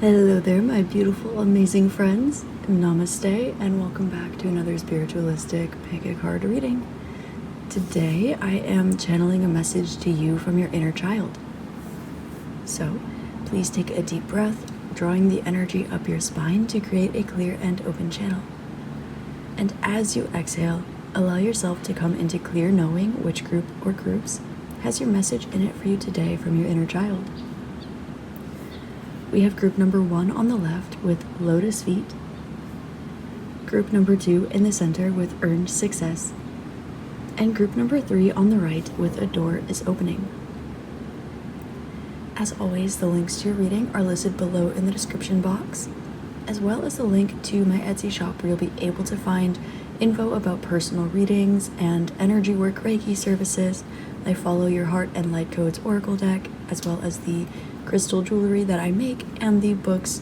Hello there, my beautiful, amazing friends. Namaste, and welcome back to another spiritualistic pick a card reading. Today, I am channeling a message to you from your inner child. So, please take a deep breath, drawing the energy up your spine to create a clear and open channel. And as you exhale, allow yourself to come into clear knowing which group or groups has your message in it for you today from your inner child. We have group number 1 on the left with Lotus feet, group number 2 in the center with earned success, and group number 3 on the right with a door is opening. As always, the links to your reading are listed below in the description box, as well as the link to my Etsy shop where you'll be able to find info about personal readings and energy work Reiki services. I follow your heart and light codes oracle deck, as well as the crystal jewelry that I make and the books,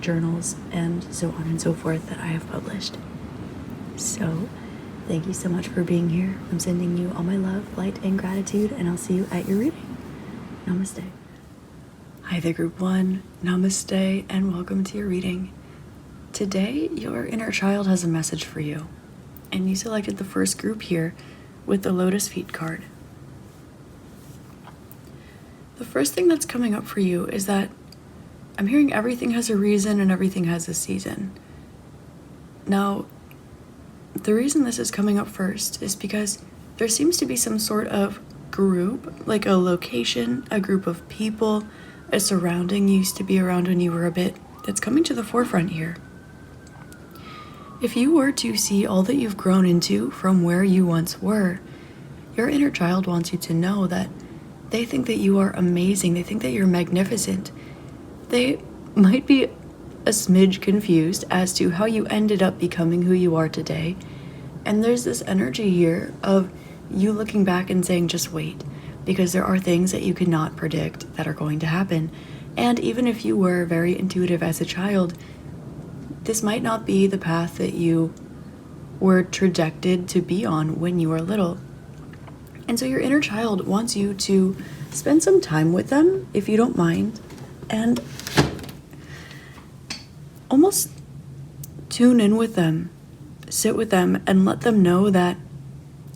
journals, and so on and so forth that I have published. So, thank you so much for being here. I'm sending you all my love, light, and gratitude, and I'll see you at your reading. Namaste. Hi there, group 1. Namaste, and welcome to your reading. Today, your inner child has a message for you, and you selected the first group here with the Lotus feet card. The first thing that's coming up for you is that I'm hearing everything has a reason and everything has a season. Now, the reason this is coming up first is because there seems to be some sort of group, like a location, a group of people, a surrounding you used to be around when you were a bit, that's coming to the forefront here. If you were to see all that you've grown into from where you once were, your inner child wants you to know that they think that you are amazing. They think that you're magnificent. They might be a smidge confused as to how you ended up becoming who you are today. And there's this energy here of you looking back and saying, just wait, because there are things that you cannot predict that are going to happen. And even if you were very intuitive as a child, this might not be the path that you were trajected to be on when you were little. And so your inner child wants you to spend some time with them, if you don't mind, and almost tune in with them, sit with them, and let them know that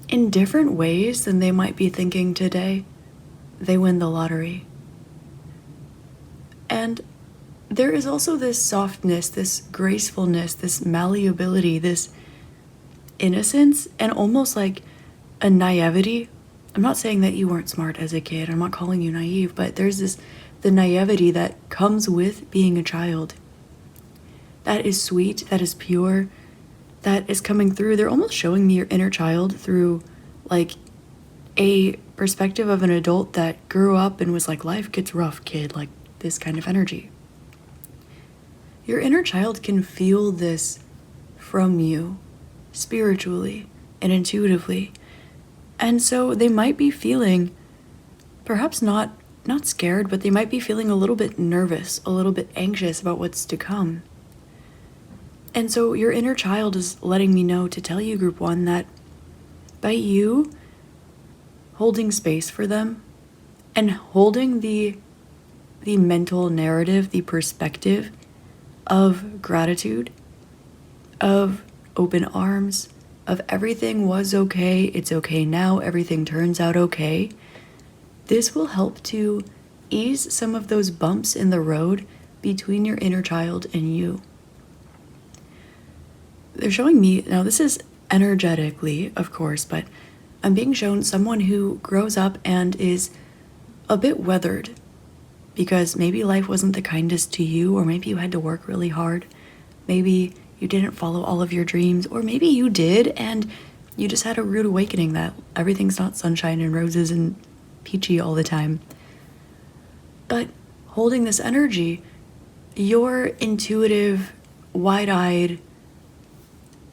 in different ways than they might be thinking today, they win the lottery. And there is also this softness, this gracefulness, this malleability, this innocence, and almost like a naivety. I'm not saying that you weren't smart as a kid. I'm not calling you naive, but there's the naivety that comes with being a child. That is sweet, that is pure, that is coming through. They're almost showing me your inner child through like a perspective of an adult that grew up and was like, life gets rough, kid, like this kind of energy. Your inner child can feel this from you spiritually and intuitively. And so they might be feeling, perhaps not scared, but they might be feeling a little bit nervous, a little bit anxious about what's to come. And so your inner child is letting me know to tell you, group 1, that by you holding space for them and holding the mental narrative, the perspective of gratitude, of open arms, of everything was okay, it's okay now, everything turns out okay, this will help to ease some of those bumps in the road between your inner child and you. They're showing me, now this is energetically, of course, but I'm being shown someone who grows up and is a bit weathered because maybe life wasn't the kindest to you, or maybe you had to work really hard, maybe you didn't follow all of your dreams, or maybe you did and you just had a rude awakening that everything's not sunshine and roses and peachy all the time. But holding this energy, your intuitive, wide-eyed,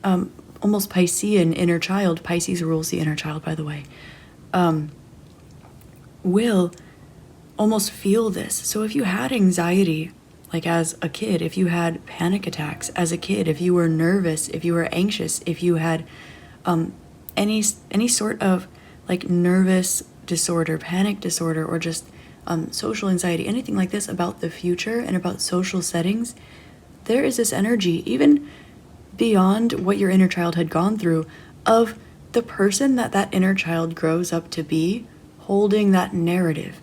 almost Piscean inner child, Pisces rules the inner child, by the way, will almost feel this. So if you had anxiety, like as a kid, if you had panic attacks as a kid, if you were nervous, if you were anxious, if you had any sort of like nervous disorder, panic disorder, or just social anxiety, anything like this about the future and about social settings, there is this energy, even beyond what your inner child had gone through, of the person that inner child grows up to be, holding that narrative.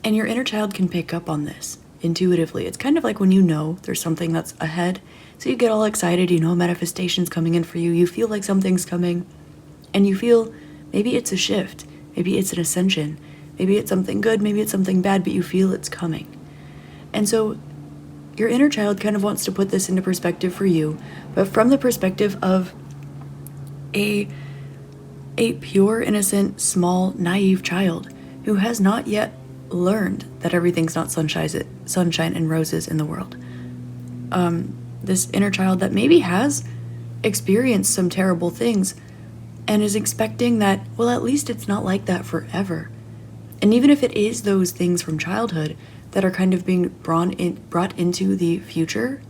And your inner child can pick up on this intuitively. It's kind of like when you know there's something that's ahead. So you get all excited, you know manifestation's coming in for you. You feel like something's coming. And you feel maybe it's a shift. Maybe it's an ascension. Maybe it's something good. Maybe it's something bad, but you feel it's coming. And so your inner child kind of wants to put this into perspective for you, but from the perspective of a pure, innocent, small, naive child who has not yet learned that everything's not sunshine and roses in the world. This inner child that maybe has experienced some terrible things and is expecting that, well, at least it's not like that forever. And even if it is those things from childhood that are kind of being brought into the future,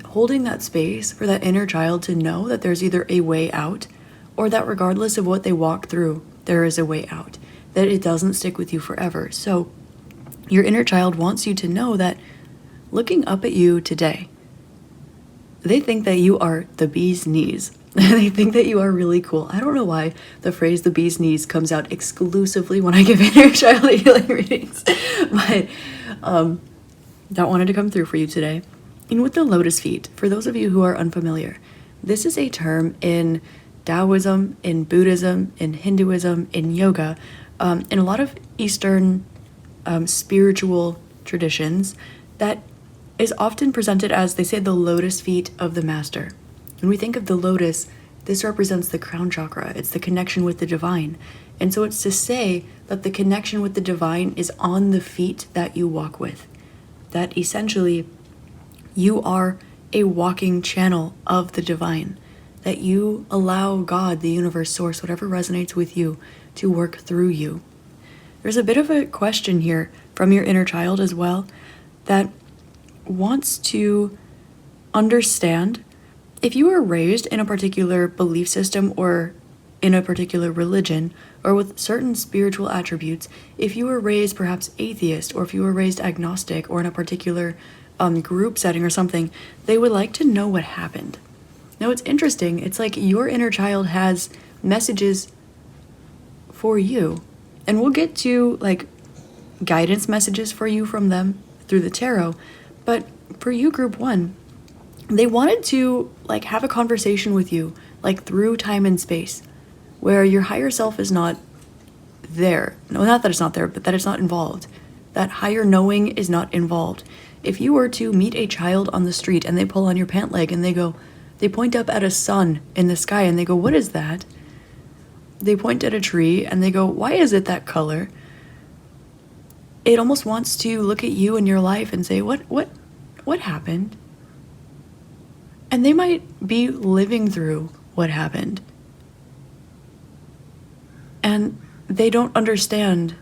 holding that space for that inner child to know that there's either a way out, or that regardless of what they walk through, there is a way out, that it doesn't stick with you forever. So your inner child wants you to know that looking up at you today, they think that you are the bee's knees. They think that you are really cool. I don't know why the phrase the bee's knees comes out exclusively when I give inner child healing readings, but that wanted to come through for you today. And with the lotus feet, for those of you who are unfamiliar, this is a term in Taoism, in Buddhism, in Hinduism, in yoga, in a lot of Eastern spiritual traditions, that is often presented as, they say, the lotus feet of the master. When we think of the lotus, this represents the crown chakra. It's the connection with the divine. And so it's to say that the connection with the divine is on the feet that you walk with. That essentially you are a walking channel of the divine. That you allow God, the universe, source, whatever resonates with you, to work through you. There's a bit of a question here from your inner child as well that wants to understand, if you were raised in a particular belief system or in a particular religion or with certain spiritual attributes, if you were raised perhaps atheist, or if you were raised agnostic or in a particular group setting or something, they would like to know what happened. Now it's interesting, it's like your inner child has messages for you, and we'll get to like guidance messages for you from them through the tarot, but for you, group one, they wanted to like have a conversation with you, like through time and space, where your higher self is not there. No, not that it's not there, but that it's not involved. That higher knowing is not involved. If you were to meet a child on the street and they pull on your pant leg and they point up at a sun in the sky and they go, "What is that?" They point at a tree and they go, "Why is it that color?" It almost wants to look at you and your life and say, what happened? And they might be living through what happened. And they don't understand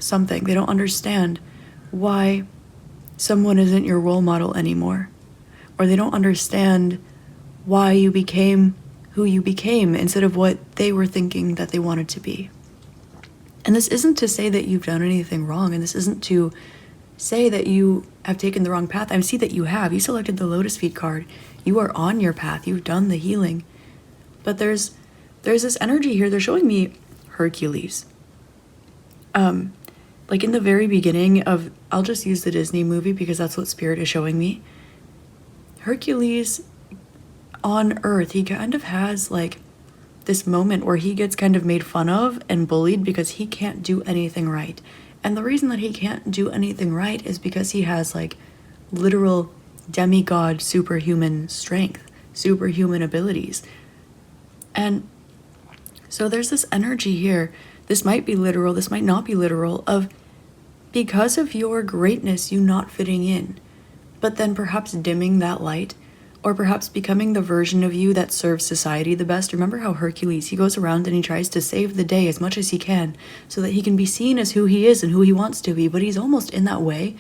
something. They don't understand why someone isn't your role model anymore. Or they don't understand why you became who you became instead of what they were thinking that they wanted to be. And this isn't to say that you've done anything wrong, and this isn't to say that you have taken the wrong path. I see that you have. You selected the Lotus Feet card. You are on your path. You've done the healing. But there's this energy here. They're showing me Hercules. Like in the very beginning of, I'll just use the Disney movie because that's what Spirit is showing me. Hercules on Earth, he kind of has like this moment where he gets kind of made fun of and bullied because he can't do anything right. And the reason that he can't do anything right is because he has like literal demigod superhuman strength, superhuman abilities. And so there's this energy here. This might be literal, this might not be literal, of because of your greatness, you not fitting in, but then perhaps dimming that light, or perhaps becoming the version of you that serves society the best. Remember how Hercules, he goes around and he tries to save the day as much as he can so that he can be seen as who he is and who he wants to be, but he's almost in that way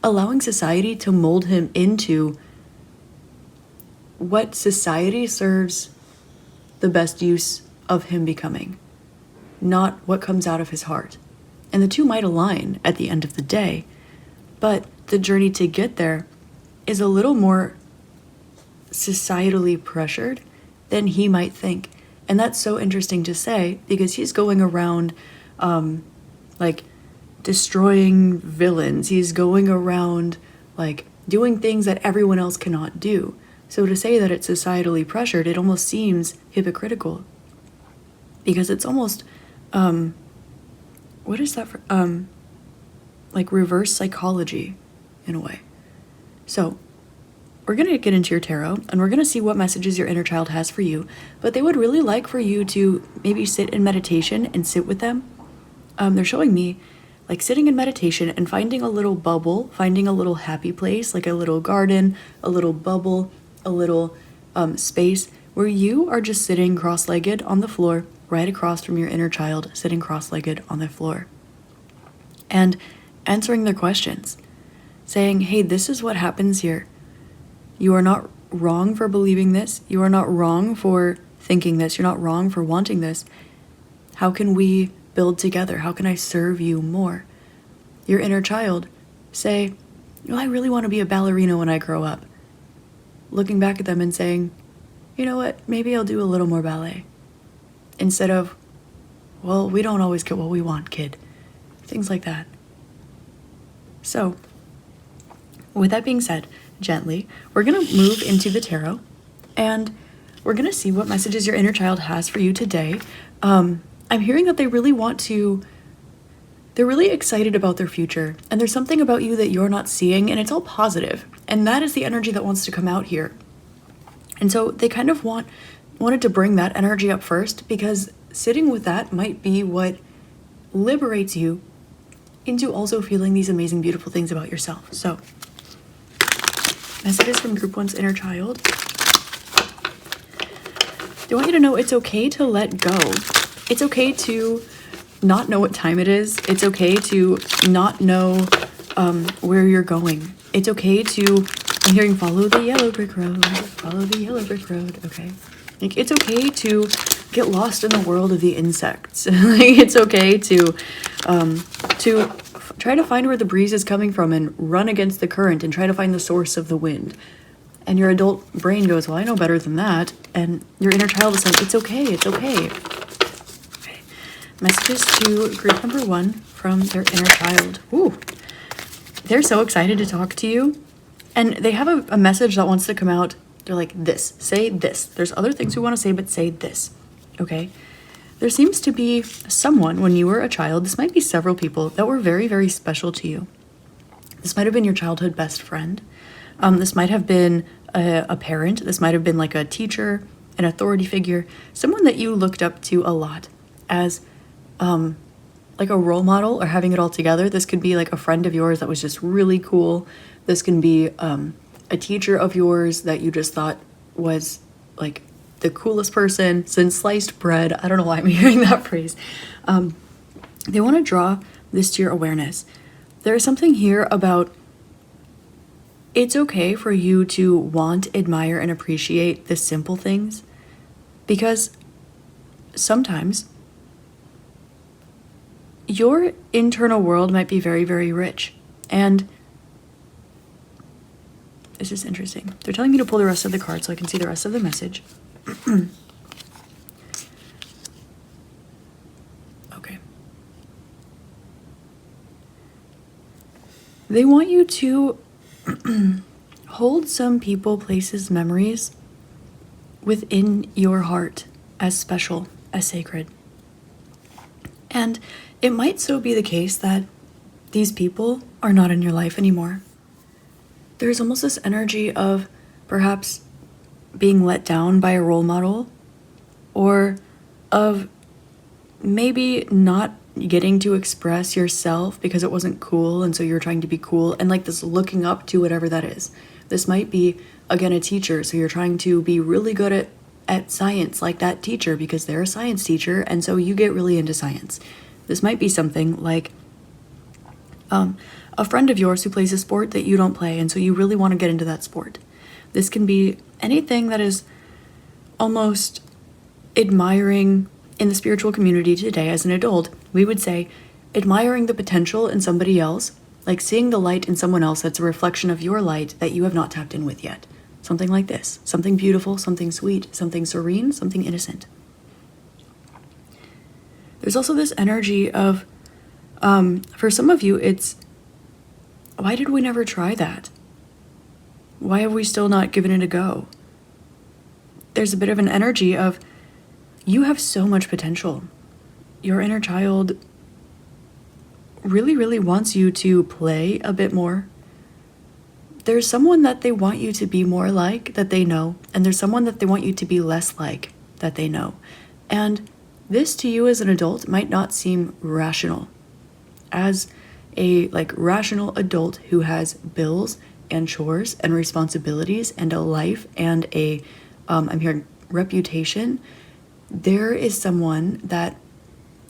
allowing society to mold him into what society serves the best use of him becoming. not what comes out of his heart. And the two might align at the end of the day, but the journey to get there is a little more societally pressured than he might think. And that's so interesting to say, because he's going around like destroying villains. He's going around like doing things that everyone else cannot do. So to say that it's societally pressured, it almost seems hypocritical, because it's almost what is that for, like reverse psychology in a way. So we're going to get into your tarot, and we're going to see what messages your inner child has for you, but they would really like for you to maybe sit in meditation and sit with them. They're showing me like sitting in meditation and finding a little bubble, finding a little happy place, like a little garden, a little bubble, a little space where you are just sitting cross-legged on the floor, right across from your inner child, sitting cross-legged on the floor, and answering their questions, saying, hey, this is what happens here. You are not wrong for believing this. You are not wrong for thinking this. You're not wrong for wanting this. How can we build together? How can I serve you more? Your inner child, say, I really want to be a ballerina when I grow up. Looking back at them and saying, you know what, maybe I'll do a little more ballet. Instead of, well, we don't always get what we want, kid. Things like that. So, with that being said, gently, we're going to move into the tarot, and we're going to see what messages your inner child has for you today. I'm hearing that they really want to, they're really excited about their future, and there's something about you that you're not seeing, and it's all positive, and that is the energy that wants to come out here. And so they kind of wanted to bring that energy up first, because sitting with that might be what liberates you into also feeling these amazing, beautiful things about yourself. So, messages from Group 1's inner child. They want you to know it's okay to let go. It's okay to not know what time it is. It's okay to not know where you're going. It's okay to, I'm hearing follow the yellow brick road, follow the yellow brick road, okay? Like, it's okay to get lost in the world of the insects. Like, it's okay to try to find where the breeze is coming from and run against the current and try to find the source of the wind. And your adult brain goes, well, I know better than that. And your inner child is saying, it's okay, it's okay. Okay. Messages to group number 1 from their inner child. Ooh. They're so excited to talk to you. And they have a message that wants to come out. They're like, this, say this. There's other things we want to say, but say this, okay? There seems to be someone, when you were a child, this might be several people, that were very, very special to you. This might have been your childhood best friend. This might have been a parent. This might have been like a teacher, an authority figure, someone that you looked up to a lot as like a role model or having it all together. This could be like a friend of yours that was just really cool. This can be a teacher of yours that you just thought was like the coolest person since sliced bread. I don't know why I'm hearing that phrase. They want to draw this to your awareness. There is something here about it's okay for you to want, admire, and appreciate the simple things, because sometimes your internal world might be very, very rich. And this is interesting. They're telling me to pull the rest of the card so I can see the rest of the message. Okay. They want you to hold some people, places, memories within your heart as special, as sacred. And it might so be the case that these people are not in your life anymore. There's almost this energy of perhaps being let down by a role model, or of maybe not getting to express yourself because it wasn't cool, and so you're trying to be cool, and like this looking up to whatever that is. This might be, again, a teacher, so you're trying to be really good at science like that teacher because they're a science teacher, and so you get really into science. This might be something like a friend of yours who plays a sport that you don't play, and so you really want to get into that sport. This can be anything that is almost admiring in the spiritual community today as an adult, we would say admiring the potential in somebody else, like seeing the light in someone else that's a reflection of your light that you have not tapped in with yet. Something like this. Something beautiful, something sweet, something serene, something innocent. There's also this energy of, for some of you, it's, why did we never try that? Why have we still not given it a go? There's a bit of an energy of, you have so much potential. Your inner child really, really wants you to play a bit more. There's someone that they want you to be more like that they know, and there's someone that they want you to be less like that they know. And this to you as an adult might not seem rational. As a rational adult who has bills and chores and responsibilities and a life and a I'm hearing reputation, there is someone that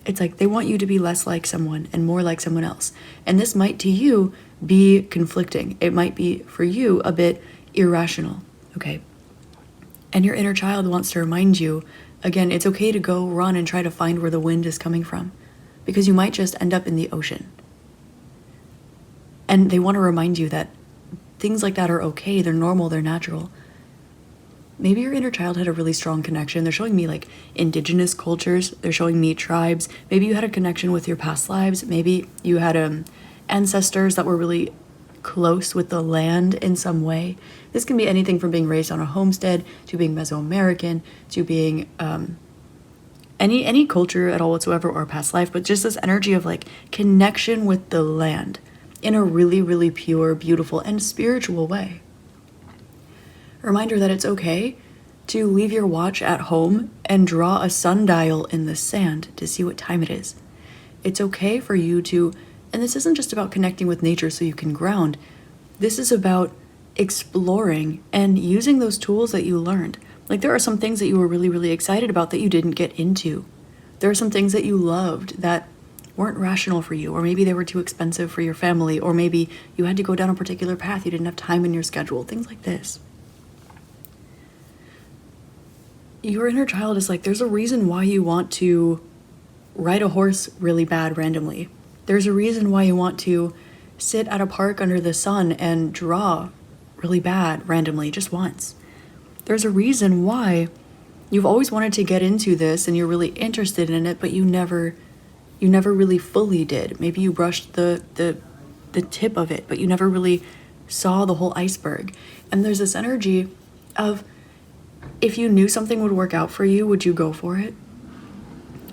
it's like they want you to be less like someone and more like someone else. And this might to you be conflicting. It might be for you a bit irrational, okay? And your inner child wants to remind you, again, it's okay to go run and try to find where the wind is coming from, because you might just end up in the ocean. And they want to remind you that things like that are okay, they're normal, they're natural. Maybe your inner child had a really strong connection. They're showing me like indigenous cultures. They're showing me tribes. Maybe you had a connection with your past lives. Maybe you had ancestors that were really close with the land in some way. This can be anything from being raised on a homestead to being Mesoamerican to being any culture at all whatsoever or past life, but just this energy of like connection with the land in a really, really pure, beautiful, and spiritual way. Reminder that it's okay to leave your watch at home and draw a sundial in the sand to see what time it is. It's okay for you to, and this isn't just about connecting with nature so you can ground. This is about exploring and using those tools that you learned. Like there are some things that you were really, really excited about that you didn't get into. There are some things that you loved that weren't rational for you, or maybe they were too expensive for your family, or maybe you had to go down a particular path, you didn't have time in your schedule, things like this. Your inner child is like, there's a reason why you want to ride a horse really bad randomly. There's a reason why you want to sit at a park under the sun and draw really bad randomly just once. There's a reason why you've always wanted to get into this and you're really interested in it, but you never really fully did. Maybe you brushed the tip of it, but you never really saw the whole iceberg. And there's this energy of, if you knew something would work out for you, would you go for it?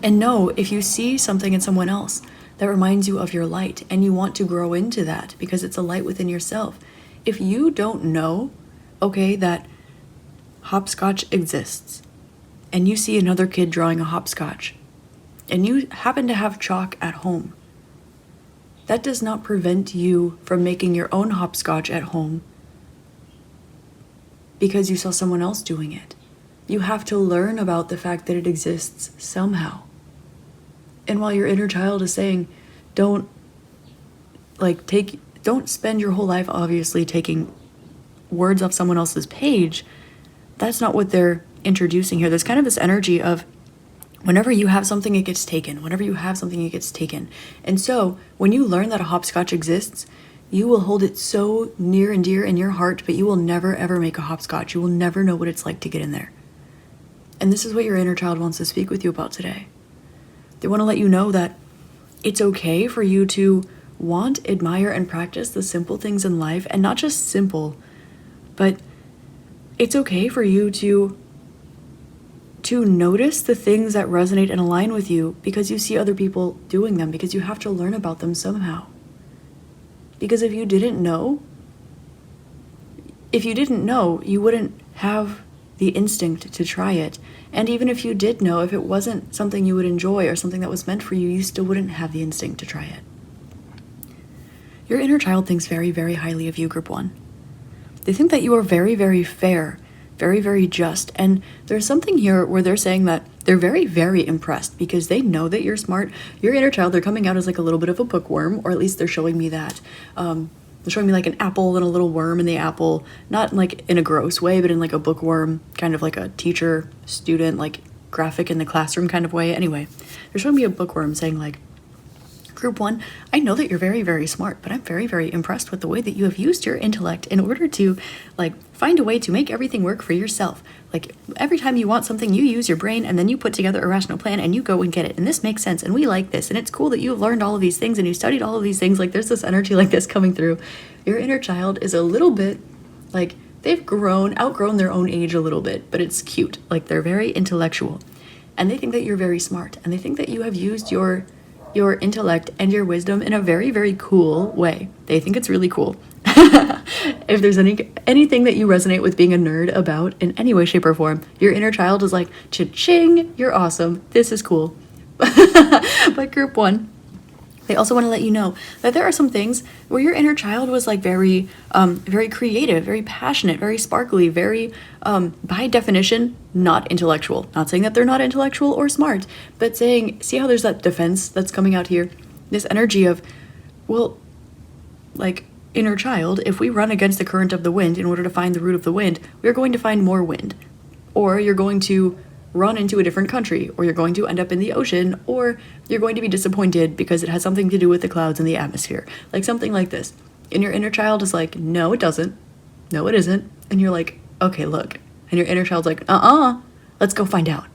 And no, if you see something in someone else that reminds you of your light and you want to grow into that because it's a light within yourself, if you don't know, okay, that hopscotch exists, and you see another kid drawing a hopscotch, and you happen to have chalk at home, that does not prevent you from making your own hopscotch at home because you saw someone else doing it. You have to learn about the fact that it exists somehow. And while your inner child is saying, don't spend your whole life obviously taking words off someone else's page, that's not what they're introducing here. There's kind of this energy of, whenever you have something, it gets taken. Whenever you have something, it gets taken. And so when you learn that a hopscotch exists, you will hold it so near and dear in your heart, but you will never ever make a hopscotch. You will never know what it's like to get in there. And this is what your inner child wants to speak with you about today. They want to let you know that it's okay for you to want, admire, and practice the simple things in life, and not just simple, but it's okay for you to notice the things that resonate and align with you because you see other people doing them, because you have to learn about them somehow. Because if you didn't know, you wouldn't have the instinct to try it. And even if you did know, if it wasn't something you would enjoy or something that was meant for you, you still wouldn't have the instinct to try it. Your inner child thinks very, very highly of you, Group 1. They think that you are very, very fair, very, very just. And there's something here where they're saying that they're very, very impressed because they know that you're smart. Your inner child, they're coming out as like a little bit of a bookworm, or at least they're showing me that. They're showing me like an apple and a little worm in the apple, not like in a gross way, but in like a bookworm, kind of like a teacher, student, like graphic in the classroom kind of way. Anyway, they're showing me a bookworm saying like, Group 1, I know that you're very, very smart, but I'm very, very impressed with the way that you have used your intellect in order to like find a way to make everything work for yourself. Like every time you want something, you use your brain and then you put together a rational plan and you go and get it. And this makes sense. And we like this. And it's cool that you've learned all of these things and you studied all of these things. Like there's this energy like this coming through. Your inner child is a little bit like they've outgrown their own age a little bit, but it's cute. Like they're very intellectual and they think that you're very smart and they think that you have used your intellect and your wisdom in a very, very cool way. They think it's really cool. If there's anything that you resonate with being a nerd about in any way, shape, or form, your inner child is like, cha-ching, you're awesome. This is cool. But Group 1, they also want to let you know that there are some things where your inner child was like very, very creative, very passionate, very sparkly, very, by definition, not intellectual. Not saying that they're not intellectual or smart, but saying, see how there's that defense that's coming out here? This energy of, well, like inner child, if we run against the current of the wind in order to find the root of the wind, we're going to find more wind. Or you're going to run into a different country, or you're going to end up in the ocean, or you're going to be disappointed because it has something to do with the clouds and the atmosphere. Like something like this. And your inner child is like, no, it doesn't. No, it isn't. And you're like, okay, look. And your inner child's like, let's go find out.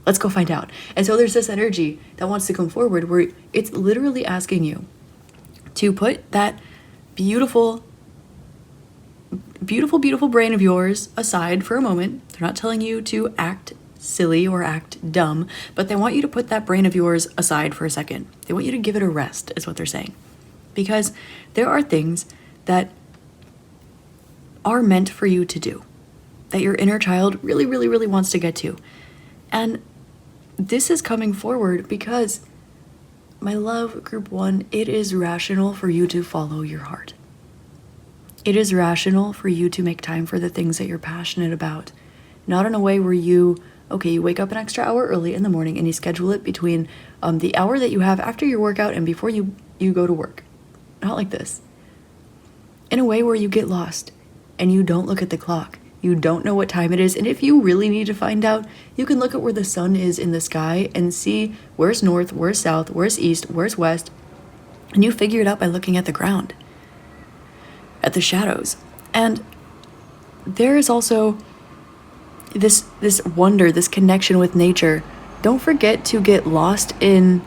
Let's go find out. And so there's this energy that wants to come forward where it's literally asking you to put that beautiful, beautiful, beautiful brain of yours aside for a moment. They're not telling you to act silly or act dumb, but they want you to put that brain of yours aside for a second. They want you to give it a rest, is what they're saying. Because there are things that are meant for you to do, that your inner child really, really, really wants to get to. And this is coming forward because, my love, Group 1, it is rational for you to follow your heart. It is rational for you to make time for the things that you're passionate about. Not in a way where you wake up an extra hour early in the morning and you schedule it between the hour that you have after your workout and before you go to work. Not like this. In a way where you get lost and you don't look at the clock. You don't know what time it is, and if you really need to find out, you can look at where the sun is in the sky and see where's north, where's south, where's east, where's west, and you figure it out by looking at the ground, at the shadows. And there is also this wonder, this connection with nature. Don't forget to get lost in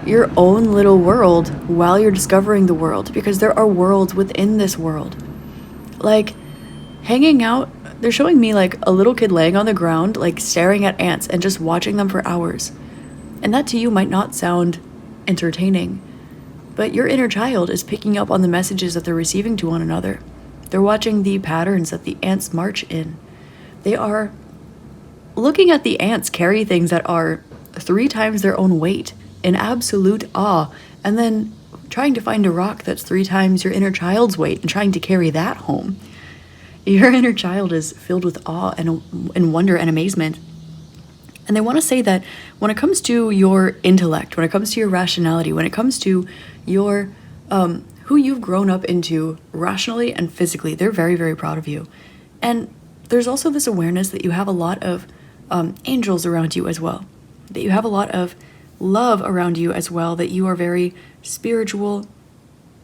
your own little world while you're discovering the world, because there are worlds within this world. Like, hanging out, they're showing me like a little kid laying on the ground, like staring at ants and just watching them for hours. And that to you might not sound entertaining, but your inner child is picking up on the messages that they're receiving to one another. They're watching the patterns that the ants march in. They are looking at the ants carry things that are 3 times their own weight in absolute awe, and then trying to find a rock that's 3 times your inner child's weight and trying to carry that home. Your inner child is filled with awe and wonder and amazement. And they want to say that when it comes to your intellect, when it comes to your rationality, when it comes to your who you've grown up into rationally and physically, they're very, very proud of you. And there's also this awareness that you have a lot of angels around you as well, that you have a lot of love around you as well, that you are very spiritual,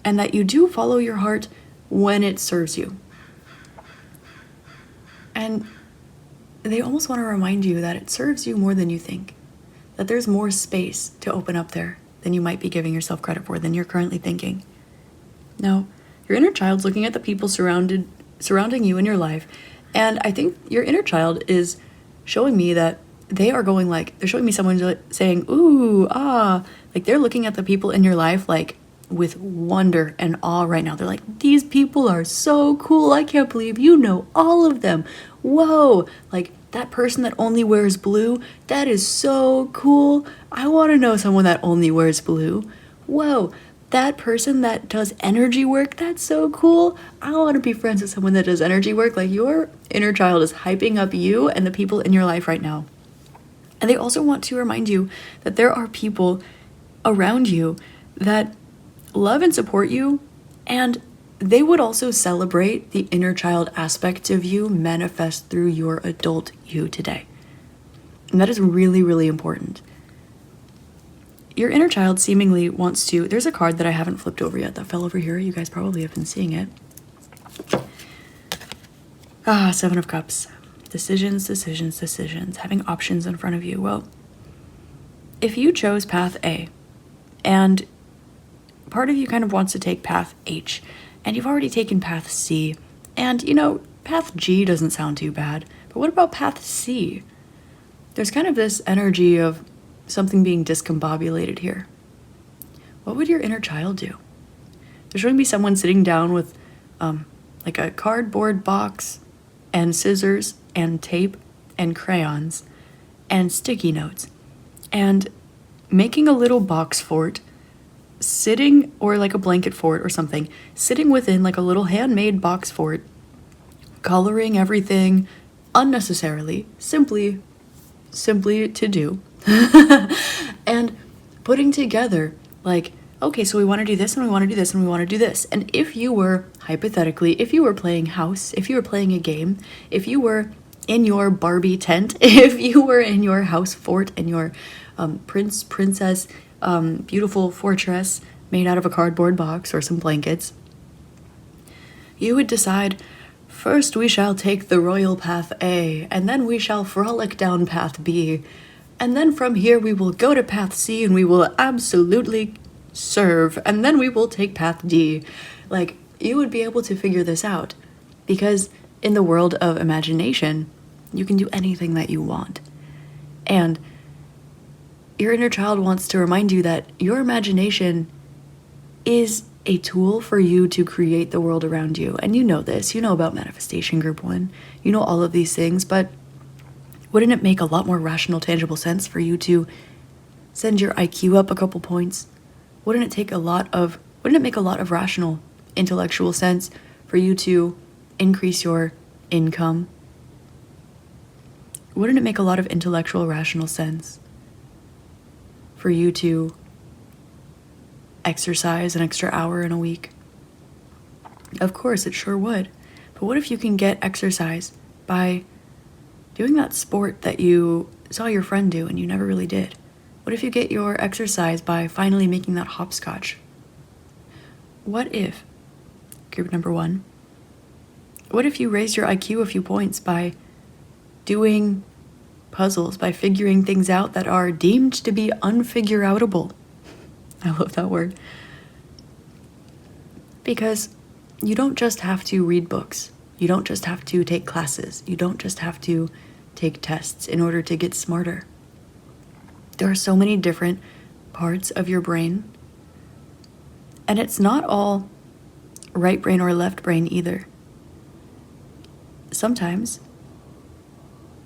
and that you do follow your heart when it serves you. And they almost want to remind you that it serves you more than you think, that there's more space to open up there than you might be giving yourself credit for, than you're currently thinking. Now, your inner child's looking at the people surrounding you in your life, and I think your inner child is showing me that they are going like, they're showing me someone saying, ooh, ah, like they're looking at the people in your life like with wonder and awe right now. They're like, these people are so cool. I can't believe you know all of them. Whoa, like that person that only wears blue, that is so cool. I want to know someone that only wears blue. Whoa, that person that does energy work, that's so cool. I want to be friends with someone that does energy work. Like your inner child is hyping up you and the people in your life right now. And they also want to remind you that there are people around you that love and support you, and they would also celebrate the inner child aspects of you manifest through your adult you today. And that is really, really important. Your inner child seemingly wants to... There's a card that I haven't flipped over yet that fell over here. You guys probably have been seeing it. Seven of Cups. Decisions, decisions, decisions. Having options in front of you. Well, if you chose path A, and part of you kind of wants to take path H, and you've already taken path C, and, path G doesn't sound too bad, but what about path C? There's kind of this energy of something being discombobulated here. What would your inner child do? There's going to be someone sitting down with like a cardboard box and scissors and tape and crayons and sticky notes and making a little box fort, sitting, or like a blanket fort or something, sitting within like a little handmade box fort, coloring everything unnecessarily, simply to do, and putting together like, okay, so we want to do this and we want to do this and we want to do this. And if you were, hypothetically, if you were playing house, if you were playing a game, if you were in your Barbie tent, if you were in your house fort and your princess, beautiful fortress made out of a cardboard box or some blankets, you would decide, first we shall take the royal path A, and then we shall frolic down path B, and then from here we will go to path C and we will absolutely serve, and then we will take path D. Like, you would be able to figure this out, because in the world of imagination, you can do anything that you want. And your inner child wants to remind you that your imagination is a tool for you to create the world around you. And you know this. You know about Manifestation Group 1. You know all of these things, but wouldn't it make a lot more rational, tangible sense for you to send your IQ up a couple points? Wouldn't it make a lot of rational, intellectual sense for you to increase your income? Wouldn't it make a lot of intellectual, rational sense for you to exercise an extra hour in a week? Of course, it sure would. But what if you can get exercise by doing that sport that you saw your friend do and you never really did? What if you get your exercise by finally making that hopscotch? What if, group number 1, what if you raise your IQ a few points by doing puzzles, by figuring things out that are deemed to be unfigure-outable? I love that word. Because you don't just have to read books. You don't just have to take classes. You don't just have to take tests in order to get smarter. There are so many different parts of your brain. And it's not all right brain or left brain either. Sometimes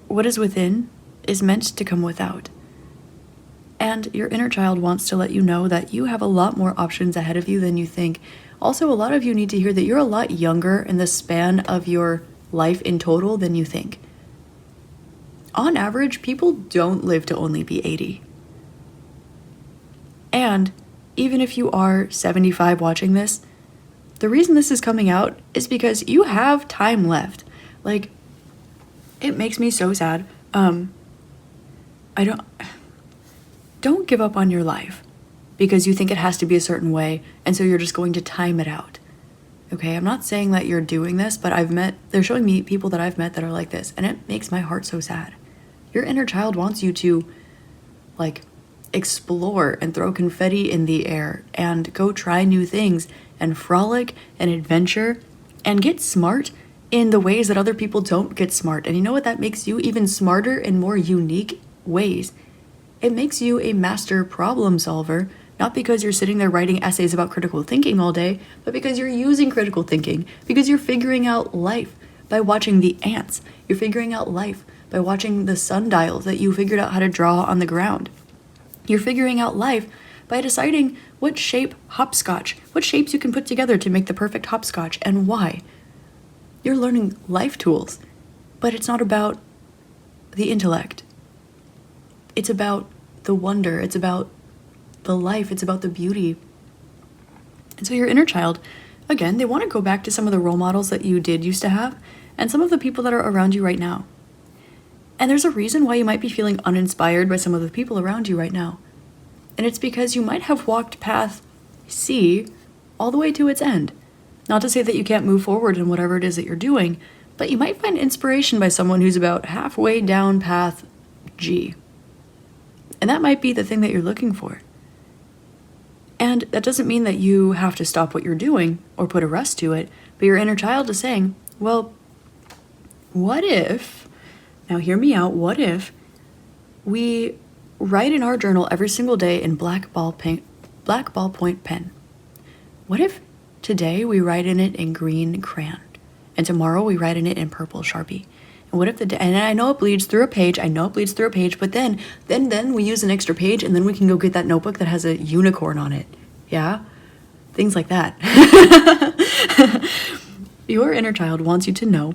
what is within is meant to come without. And your inner child wants to let you know that you have a lot more options ahead of you than you think. Also, a lot of you need to hear that you're a lot younger in the span of your life in total than you think. On average, people don't live to only be 80. And even if you are 75 watching this, the reason this is coming out is because you have time left. Like, it makes me so sad. Don't give up on your life because you think it has to be a certain way, and so you're just going to time it out. Okay, I'm not saying that you're doing this, but they're showing me people that I've met that are like this, and it makes my heart so sad. Your inner child wants you to, like, explore and throw confetti in the air and go try new things and frolic and adventure and get smart in the ways that other people don't get smart. And you know what? That makes you even smarter in more unique ways. It makes you a master problem solver, not because you're sitting there writing essays about critical thinking all day, but because you're using critical thinking, because you're figuring out life by watching the ants. You're figuring out life by watching the sundials that you figured out how to draw on the ground. You're figuring out life by deciding what shapes you can put together to make the perfect hopscotch and why. You're learning life tools, but it's not about the intellect. It's about the wonder. It's about the life. It's about the beauty. And so your inner child, again, they want to go back to some of the role models that you did used to have and some of the people that are around you right now. And there's a reason why you might be feeling uninspired by some of the people around you right now. And it's because you might have walked path C all the way to its end. Not to say that you can't move forward in whatever it is that you're doing, but you might find inspiration by someone who's about halfway down path G. And that might be the thing that you're looking for. And that doesn't mean that you have to stop what you're doing or put a rest to it, but your inner child is saying, well, what if, now hear me out, what if we write in our journal every single day in black ballpoint pen? What if today we write in it in green crayon, and tomorrow we write in it in purple Sharpie? And what if and I know it bleeds through a page, but then we use an extra page, and then we can go get that notebook that has a unicorn on it. Yeah? Things like that. Your inner child wants you to know,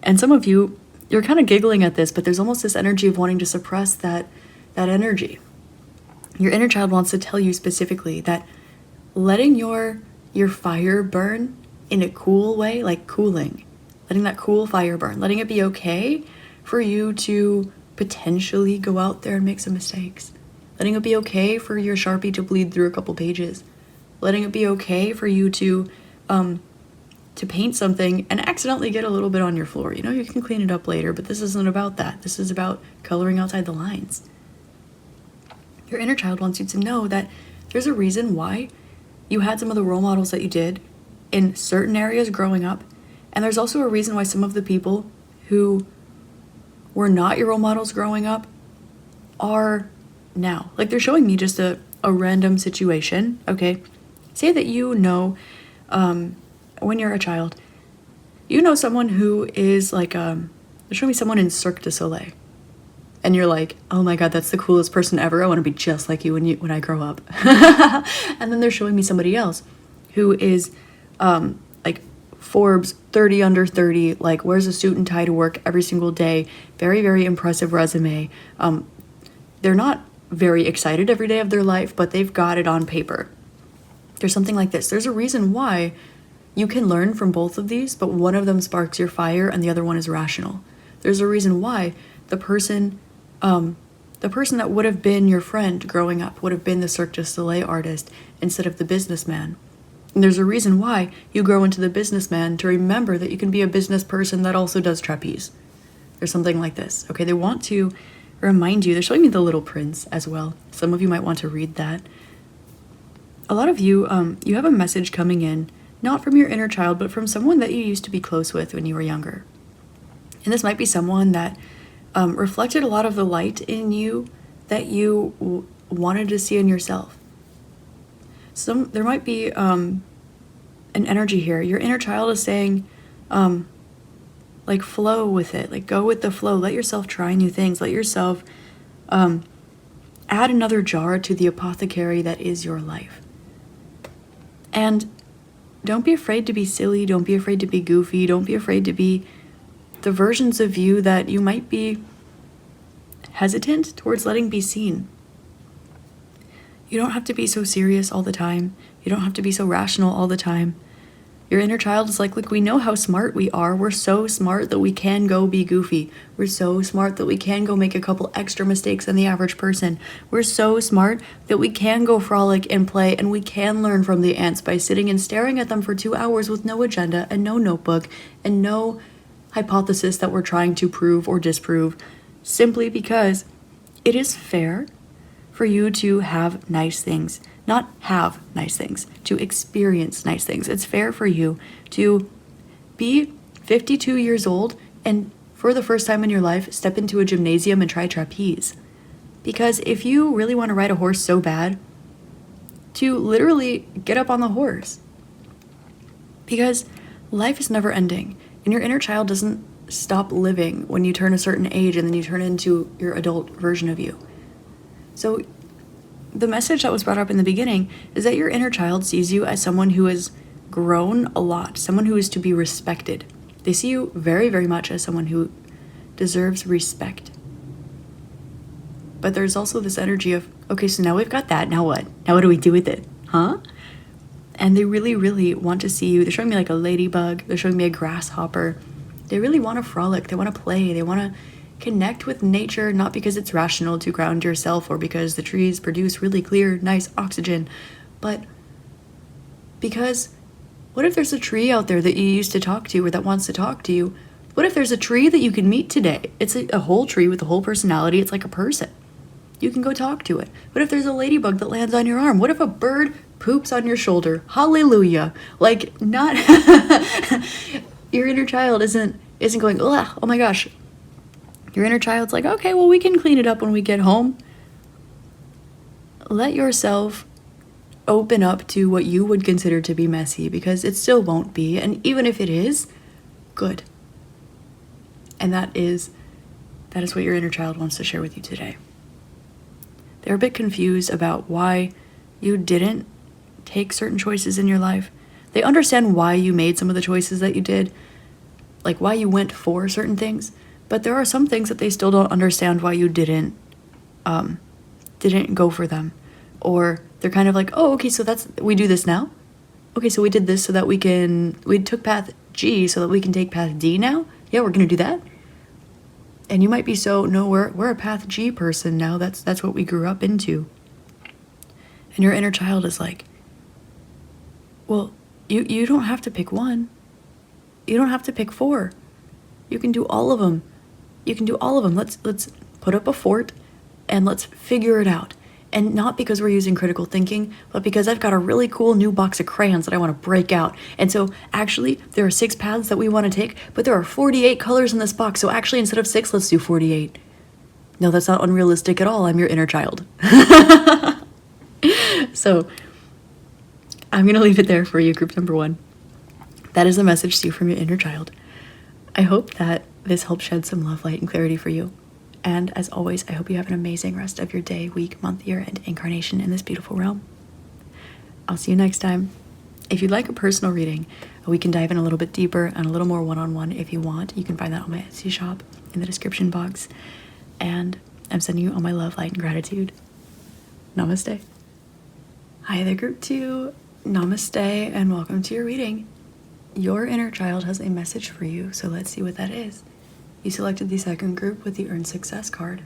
and some of you, you're kind of giggling at this, but there's almost this energy of wanting to suppress that energy. Your inner child wants to tell you specifically that letting your fire burn in a cool way, like cooling, letting that cool fire burn, letting it be okay for you to potentially go out there and make some mistakes, letting it be okay for your Sharpie to bleed through a couple pages, letting it be okay for you to paint something and accidentally get a little bit on your floor. You know, you can clean it up later, but this isn't about that. This is about coloring outside the lines. Your inner child wants you to know that there's a reason why you had some of the role models that you did in certain areas growing up, and there's also a reason why some of the people who were not your role models growing up are now. Like, they're showing me just a random situation, okay? Say that you know, when you're a child, you know someone who is like, they're showing me someone in Cirque du Soleil. And you're like, oh my God, that's the coolest person ever. I want to be just like you when I grow up. And then they're showing me somebody else who is like Forbes 30 under 30, like wears a suit and tie to work every single day. Very, very impressive resume. They're not very excited every day of their life, but they've got it on paper. There's something like this. There's a reason why you can learn from both of these, but one of them sparks your fire and the other one is rational. There's a reason why the person that would have been your friend growing up would have been the Cirque du Soleil artist instead of the businessman. And there's a reason why you grow into the businessman to remember that you can be a business person that also does trapeze. There's something like this. Okay, they want to remind you. They're showing me The Little Prince as well. Some of you might want to read that. A lot of you, you have a message coming in, not from your inner child, but from someone that you used to be close with when you were younger. And this might be someone that reflected a lot of the light in you that you wanted to see in yourself. There might be an energy here. Your inner child is saying, like, flow with it, like go with the flow. Let yourself try new things. Let yourself add another jar to the apothecary that is your life. And don't be afraid to be silly. Don't be afraid to be goofy. Don't be afraid to be the versions of you that you might be hesitant towards letting be seen. You don't have to be so serious all the time. You don't have to be so rational all the time. Your inner child is like, look, we know how smart we are. We're so smart that we can go be goofy. We're so smart that we can go make a couple extra mistakes than the average person. We're so smart that we can go frolic and play, and we can learn from the ants by sitting and staring at them for 2 hours with no agenda and no notebook and no hypothesis that we're trying to prove or disprove, simply because it is fair for you to have nice things, not have nice things, to experience nice things. It's fair for you to be 52 years old and for the first time in your life step into a gymnasium and try trapeze. Because if you really want to ride a horse so bad, to literally get up on the horse. Because life is never ending. And your inner child doesn't stop living when you turn a certain age and then you turn into your adult version of you. So the message that was brought up in the beginning is that your inner child sees you as someone who has grown a lot, someone who is to be respected. They see you very, very much as someone who deserves respect. But there's also this energy of, okay, so now we've got that, now what? Now what do we do with it? Huh? And they really, really want to see you. They're showing me like a ladybug. They're showing me a grasshopper. They really want to frolic. They want to play. They want to connect with nature, not because it's rational to ground yourself or because the trees produce really clear, nice oxygen, but because what if there's a tree out there that you used to talk to or that wants to talk to you? What if there's a tree that you can meet today? It's a whole tree with a whole personality. It's like a person. You can go talk to it. What if there's a ladybug that lands on your arm? What if a bird poops on your shoulder? Hallelujah. Like, not your inner child isn't going, ugh, oh my gosh. Your inner child's like, okay, well, we can clean it up when we get home. Let yourself open up to what you would consider to be messy, because it still won't be. And even if it is, good. And that is what your inner child wants to share with you today. They're a bit confused about why you didn't take certain choices in your life. They understand why you made some of the choices that you did, like why you went for certain things, but there are some things that they still don't understand why you didn't go for them. Or they're kind of like, oh, okay, so we do this now? Okay, so we did this so that we took path G so that we can take path D now? Yeah, we're gonna do that? And you might be no, we're a path G person now. That's what we grew up into. And your inner child is like, well, you don't have to pick one. You don't have to pick 4. You can do all of them. Let's put up a fort and let's figure it out. And not because we're using critical thinking, but because I've got a really cool new box of crayons that I want to break out. And so actually there are 6 paths that we want to take, but there are 48 colors in this box. So actually instead of 6, let's do 48. No, that's not unrealistic at all. I'm your inner child. So I'm going to leave it there for you, group number 1. That is a message to you from your inner child. I hope that this helps shed some love, light, and clarity for you. And as always, I hope you have an amazing rest of your day, week, month, year, and incarnation in this beautiful realm. I'll see you next time. If you'd like a personal reading, we can dive in a little bit deeper and a little more one-on-one if you want. You can find that on my Etsy shop in the description box. And I'm sending you all my love, light, and gratitude. Namaste. Hi there, group 2. Namaste and welcome to your reading. Your inner child has a message for you, so let's see what that is. You selected the second group with the Earn Success card.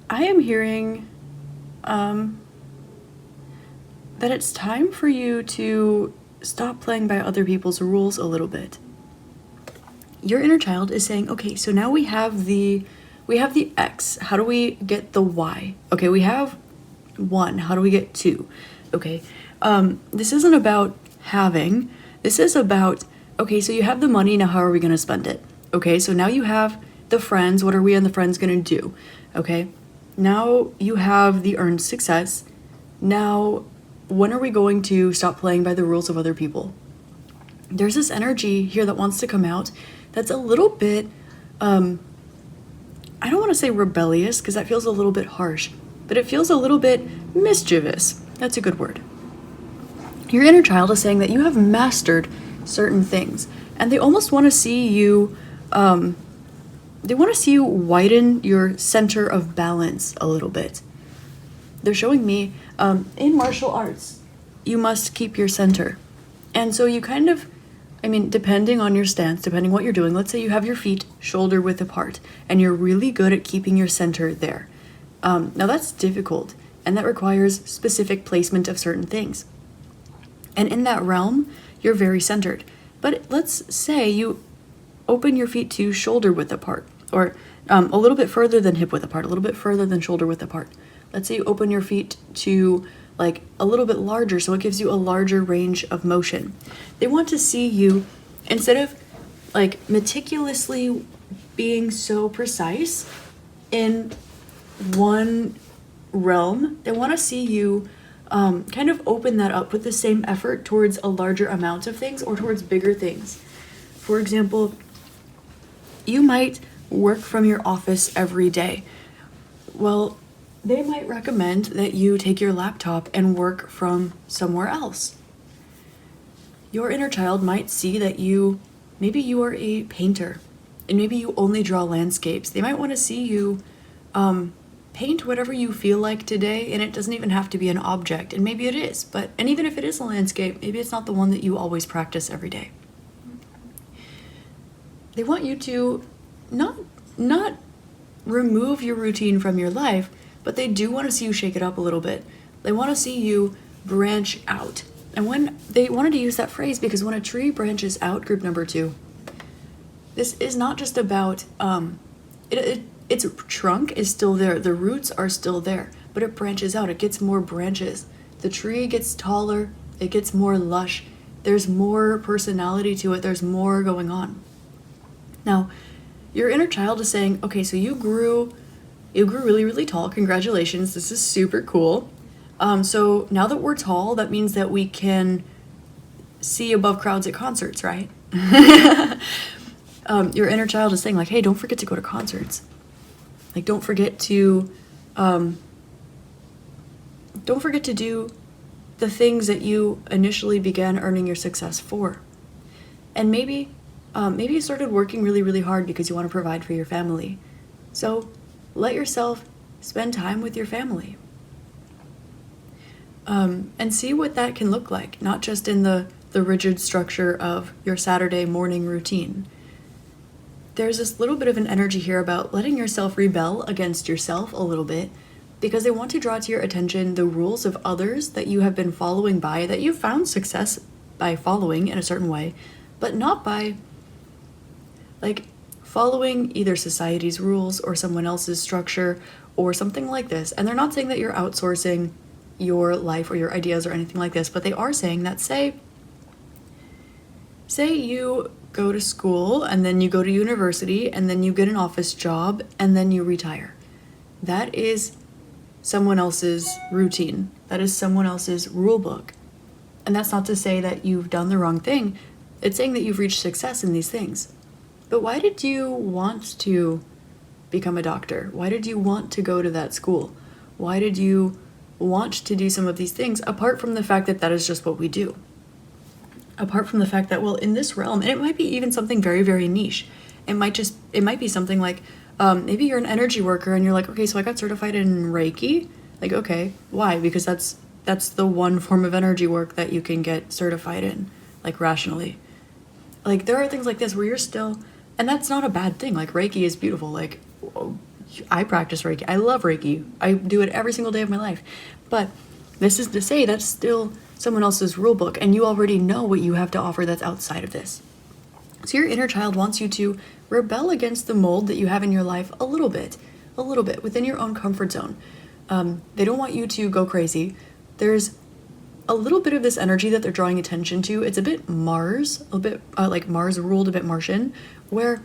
I am hearing that it's time for you to stop playing by other people's rules a little bit. Your inner child is saying, okay, so now we have the X. How do we get the Y? Okay, we have 1. How do we get 2? Okay, this isn't about having. This is about, okay, so you have the money, now how are we going to spend it? Okay, so now you have the friends, what are we and the friends going to do? Okay, now you have the earned success. Now, when are we going to stop playing by the rules of other people? There's this energy here that wants to come out that's a little bit, I don't want to say rebellious because that feels a little bit harsh, but it feels a little bit mischievous. That's a good word. Your inner child is saying that you have mastered certain things, and they almost want to see you, widen your center of balance a little bit. They're showing me, in martial arts, you must keep your center. And so you kind of, depending on your stance, depending what you're doing, let's say you have your feet shoulder width apart, and you're really good at keeping your center there. Now that's difficult, and that requires specific placement of certain things. And in that realm, you're very centered. But let's say you open your feet to shoulder width apart, or a little bit further than hip width apart, a little bit further than shoulder width apart. Let's say you open your feet to like a little bit larger, so it gives you a larger range of motion. They want to see you, instead of like meticulously being so precise in one realm, they want to see you kind of open that up with the same effort towards a larger amount of things or towards bigger things. For example, you might work from your office every day. Well, they might recommend that you take your laptop and work from somewhere else. Your inner child might see that maybe you are a painter and maybe you only draw landscapes. They might want to see you paint whatever you feel like today, and it doesn't even have to be an object, and maybe it is, and even if it is a landscape, maybe it's not the one that you always practice every day. they want you to not remove your routine from your life, but they do want to see you shake it up a little bit. They want to see you branch out. And when they wanted to use that phrase, because when a tree branches out, group number 2, this is not just about its trunk is still there, the roots are still there, but it branches out, it gets more branches. The tree gets taller, it gets more lush, there's more personality to it, there's more going on. Now, your inner child is saying, okay, so you grew really, really tall. Congratulations, this is super cool. So now that we're tall, that means that we can see above crowds at concerts, right? Your inner child is saying, like, hey, don't forget to go to concerts. Like, don't forget to do the things that you initially began earning your success for. And maybe you started working really, really hard because you want to provide for your family. So let yourself spend time with your family. And see what that can look like, not just in the rigid structure of your Saturday morning routine. There's this little bit of an energy here about letting yourself rebel against yourself a little bit, because they want to draw to your attention the rules of others that you have been following by, that you've found success by following in a certain way, but not by, like, following either society's rules or someone else's structure or something like this. And they're not saying that you're outsourcing your life or your ideas or anything like this, but they are saying that, say you go to school and then you go to university and then you get an office job and then you retire. That is someone else's routine. That is someone else's rule book. And that's not to say that you've done the wrong thing. It's saying that you've reached success in these things. But why did you want to become a doctor? Why did you want to go to that school? Why did you want to do some of these things, apart from the fact that that is just what we do? Apart from the fact that, well, in this realm, and it might be even something very, very niche. It might be something like, maybe you're an energy worker and you're like, okay, so I got certified in Reiki. Like, okay, why? Because that's the one form of energy work that you can get certified in, like, rationally. Like, there are things like this where you're still, and that's not a bad thing. Like, Reiki is beautiful. Like, I practice Reiki. I love Reiki. I do it every single day of my life. But this is to say that's still someone else's rule book, and you already know what you have to offer that's outside of this. So your inner child wants you to rebel against the mold that you have in your life a little bit, within your own comfort zone. They don't want you to go crazy. There's a little bit of this energy that they're drawing attention to. It's a bit Mars, a bit like Mars ruled, a bit Martian, where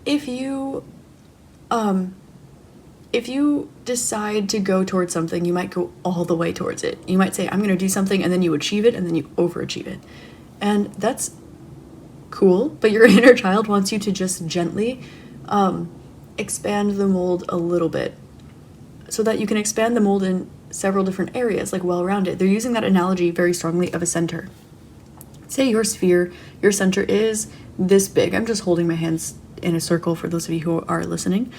if you decide to go towards something, you might go all the way towards it. You might say, I'm going to do something, and then you achieve it, and then you overachieve it. And that's cool, but your inner child wants you to just gently expand the mold a little bit, so that you can expand the mold in several different areas, like well-rounded. They're using that analogy very strongly of a center. Say your sphere, your center is this big. I'm just holding my hands in a circle for those of you who are listening.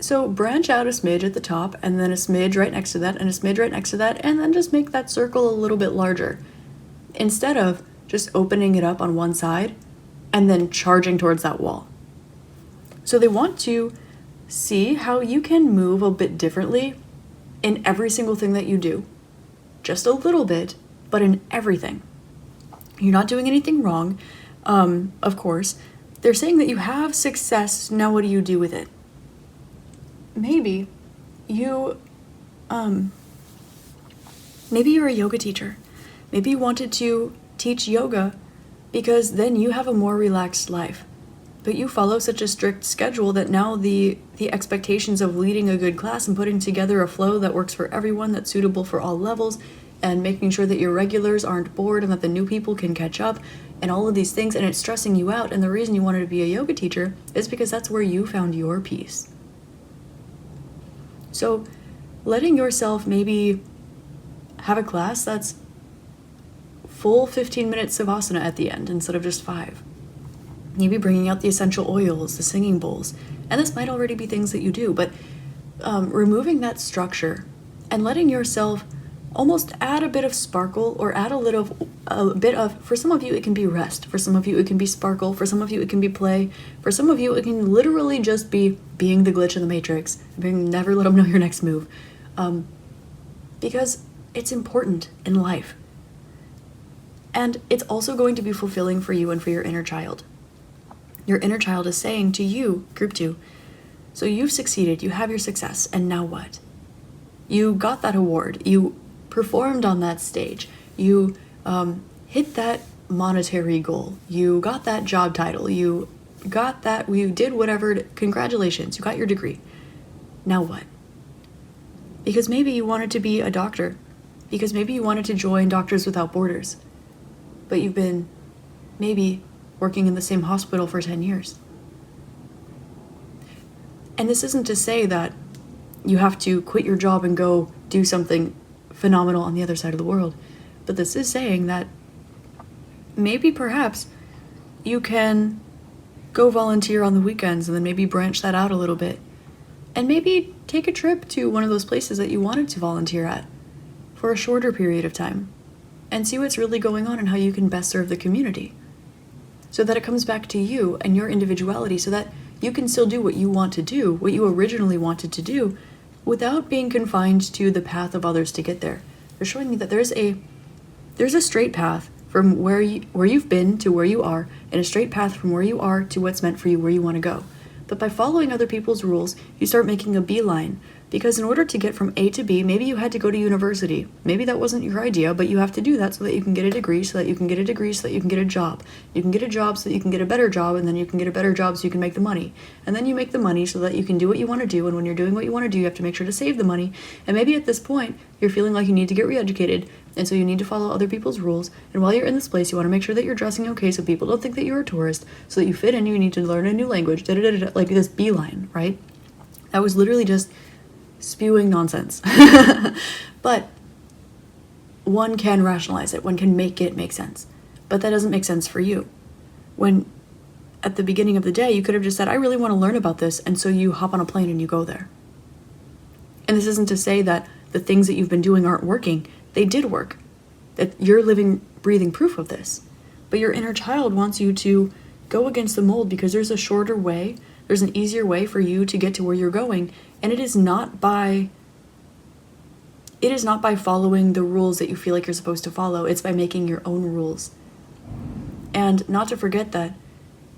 So branch out a smidge at the top, and then a smidge right next to that, and a smidge right next to that, and then just make that circle a little bit larger. Instead of just opening it up on one side and then charging towards that wall. So they want to see how you can move a bit differently in every single thing that you do. Just a little bit, but in everything. You're not doing anything wrong, of course. They're saying that you have success, now what do you do with it? Maybe you're a yoga teacher. Maybe you wanted to teach yoga because then you have a more relaxed life. But you follow such a strict schedule that now the expectations of leading a good class and putting together a flow that works for everyone, that's suitable for all levels, and making sure that your regulars aren't bored and that the new people can catch up, and all of these things, and it's stressing you out. And the reason you wanted to be a yoga teacher is because that's where you found your peace. So letting yourself maybe have a class that's full 15 minutes savasana at the end instead of just 5. Maybe bringing out the essential oils, the singing bowls. And this might already be things that you do, but removing that structure and letting yourself almost add a bit of sparkle, or add a bit of, for some of you it can be rest, for some of you it can be sparkle, for some of you it can be play, for some of you it can literally just be being the glitch in the matrix, being never let them know your next move, because it's important in life. And it's also going to be fulfilling for you and for your inner child. Your inner child is saying to you, group 2, so you've succeeded, you have your success, and now what? You got that award, you performed on that stage, you hit that monetary goal, you got that job title, you got that, you did whatever, congratulations, you got your degree. Now what? Because maybe you wanted to be a doctor, because maybe you wanted to join Doctors Without Borders, but you've been maybe working in the same hospital for 10 years. And this isn't to say that you have to quit your job and go do something phenomenal on the other side of the world. But this is saying that maybe perhaps you can go volunteer on the weekends and then maybe branch that out a little bit. And maybe take a trip to one of those places that you wanted to volunteer at for a shorter period of time and see what's really going on and how you can best serve the community. So that it comes back to you and your individuality, so that you can still do what you want to do, what you originally wanted to do, without being confined to the path of others to get there. They're showing me that there's a straight path from where you've been to where you are, and a straight path from where you are to what's meant for you, where you want to go. But by following other people's rules, you start making a beeline. Because in order to get from A to B, maybe you had to go to university. Maybe that wasn't your idea, but you have to do that so that you can get a degree, so that you can get a degree, so that you can get a job. You can get a job so that you can get a better job, and then you can get a better job so you can make the money. And then you make the money so that you can do what you want to do, and when you're doing what you want to do, you have to make sure to save the money. And maybe at this point, you're feeling like you need to get re-educated, and so you need to follow other people's rules. And while you're in this place, you want to make sure that you're dressing okay so people don't think that you're a tourist, so that you fit in, you need to learn a new language, like this beeline, right? That was literally just spewing nonsense. But one can rationalize it, one can make it make sense. But that doesn't make sense for you. When at the beginning of the day, you could have just said, I really want to learn about this, and so you hop on a plane and you go there. And this isn't to say that the things that you've been doing aren't working. They did work. That you're living, breathing proof of this. But your inner child wants you to go against the mold, because there's a shorter way, there's an easier way for you to get to where you're going. And it is not by following the rules that you feel like you're supposed to follow. It's by making your own rules. And not to forget that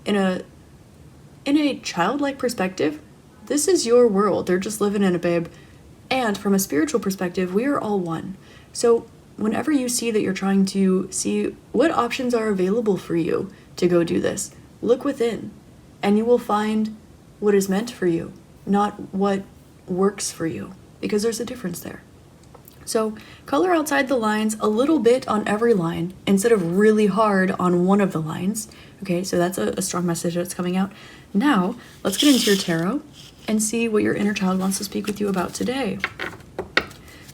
in a childlike perspective, this is your world. They're just living in it, babe. And from a spiritual perspective, we are all one. So whenever you see that you're trying to see what options are available for you to go do this, look within, and you will find what is meant for you, not what works for you, because there's a difference there. So color outside the lines a little bit on every line instead of really hard on one of the lines. Okay, so that's a strong message that's coming out. Now, let's get into your tarot and see what your inner child wants to speak with you about today.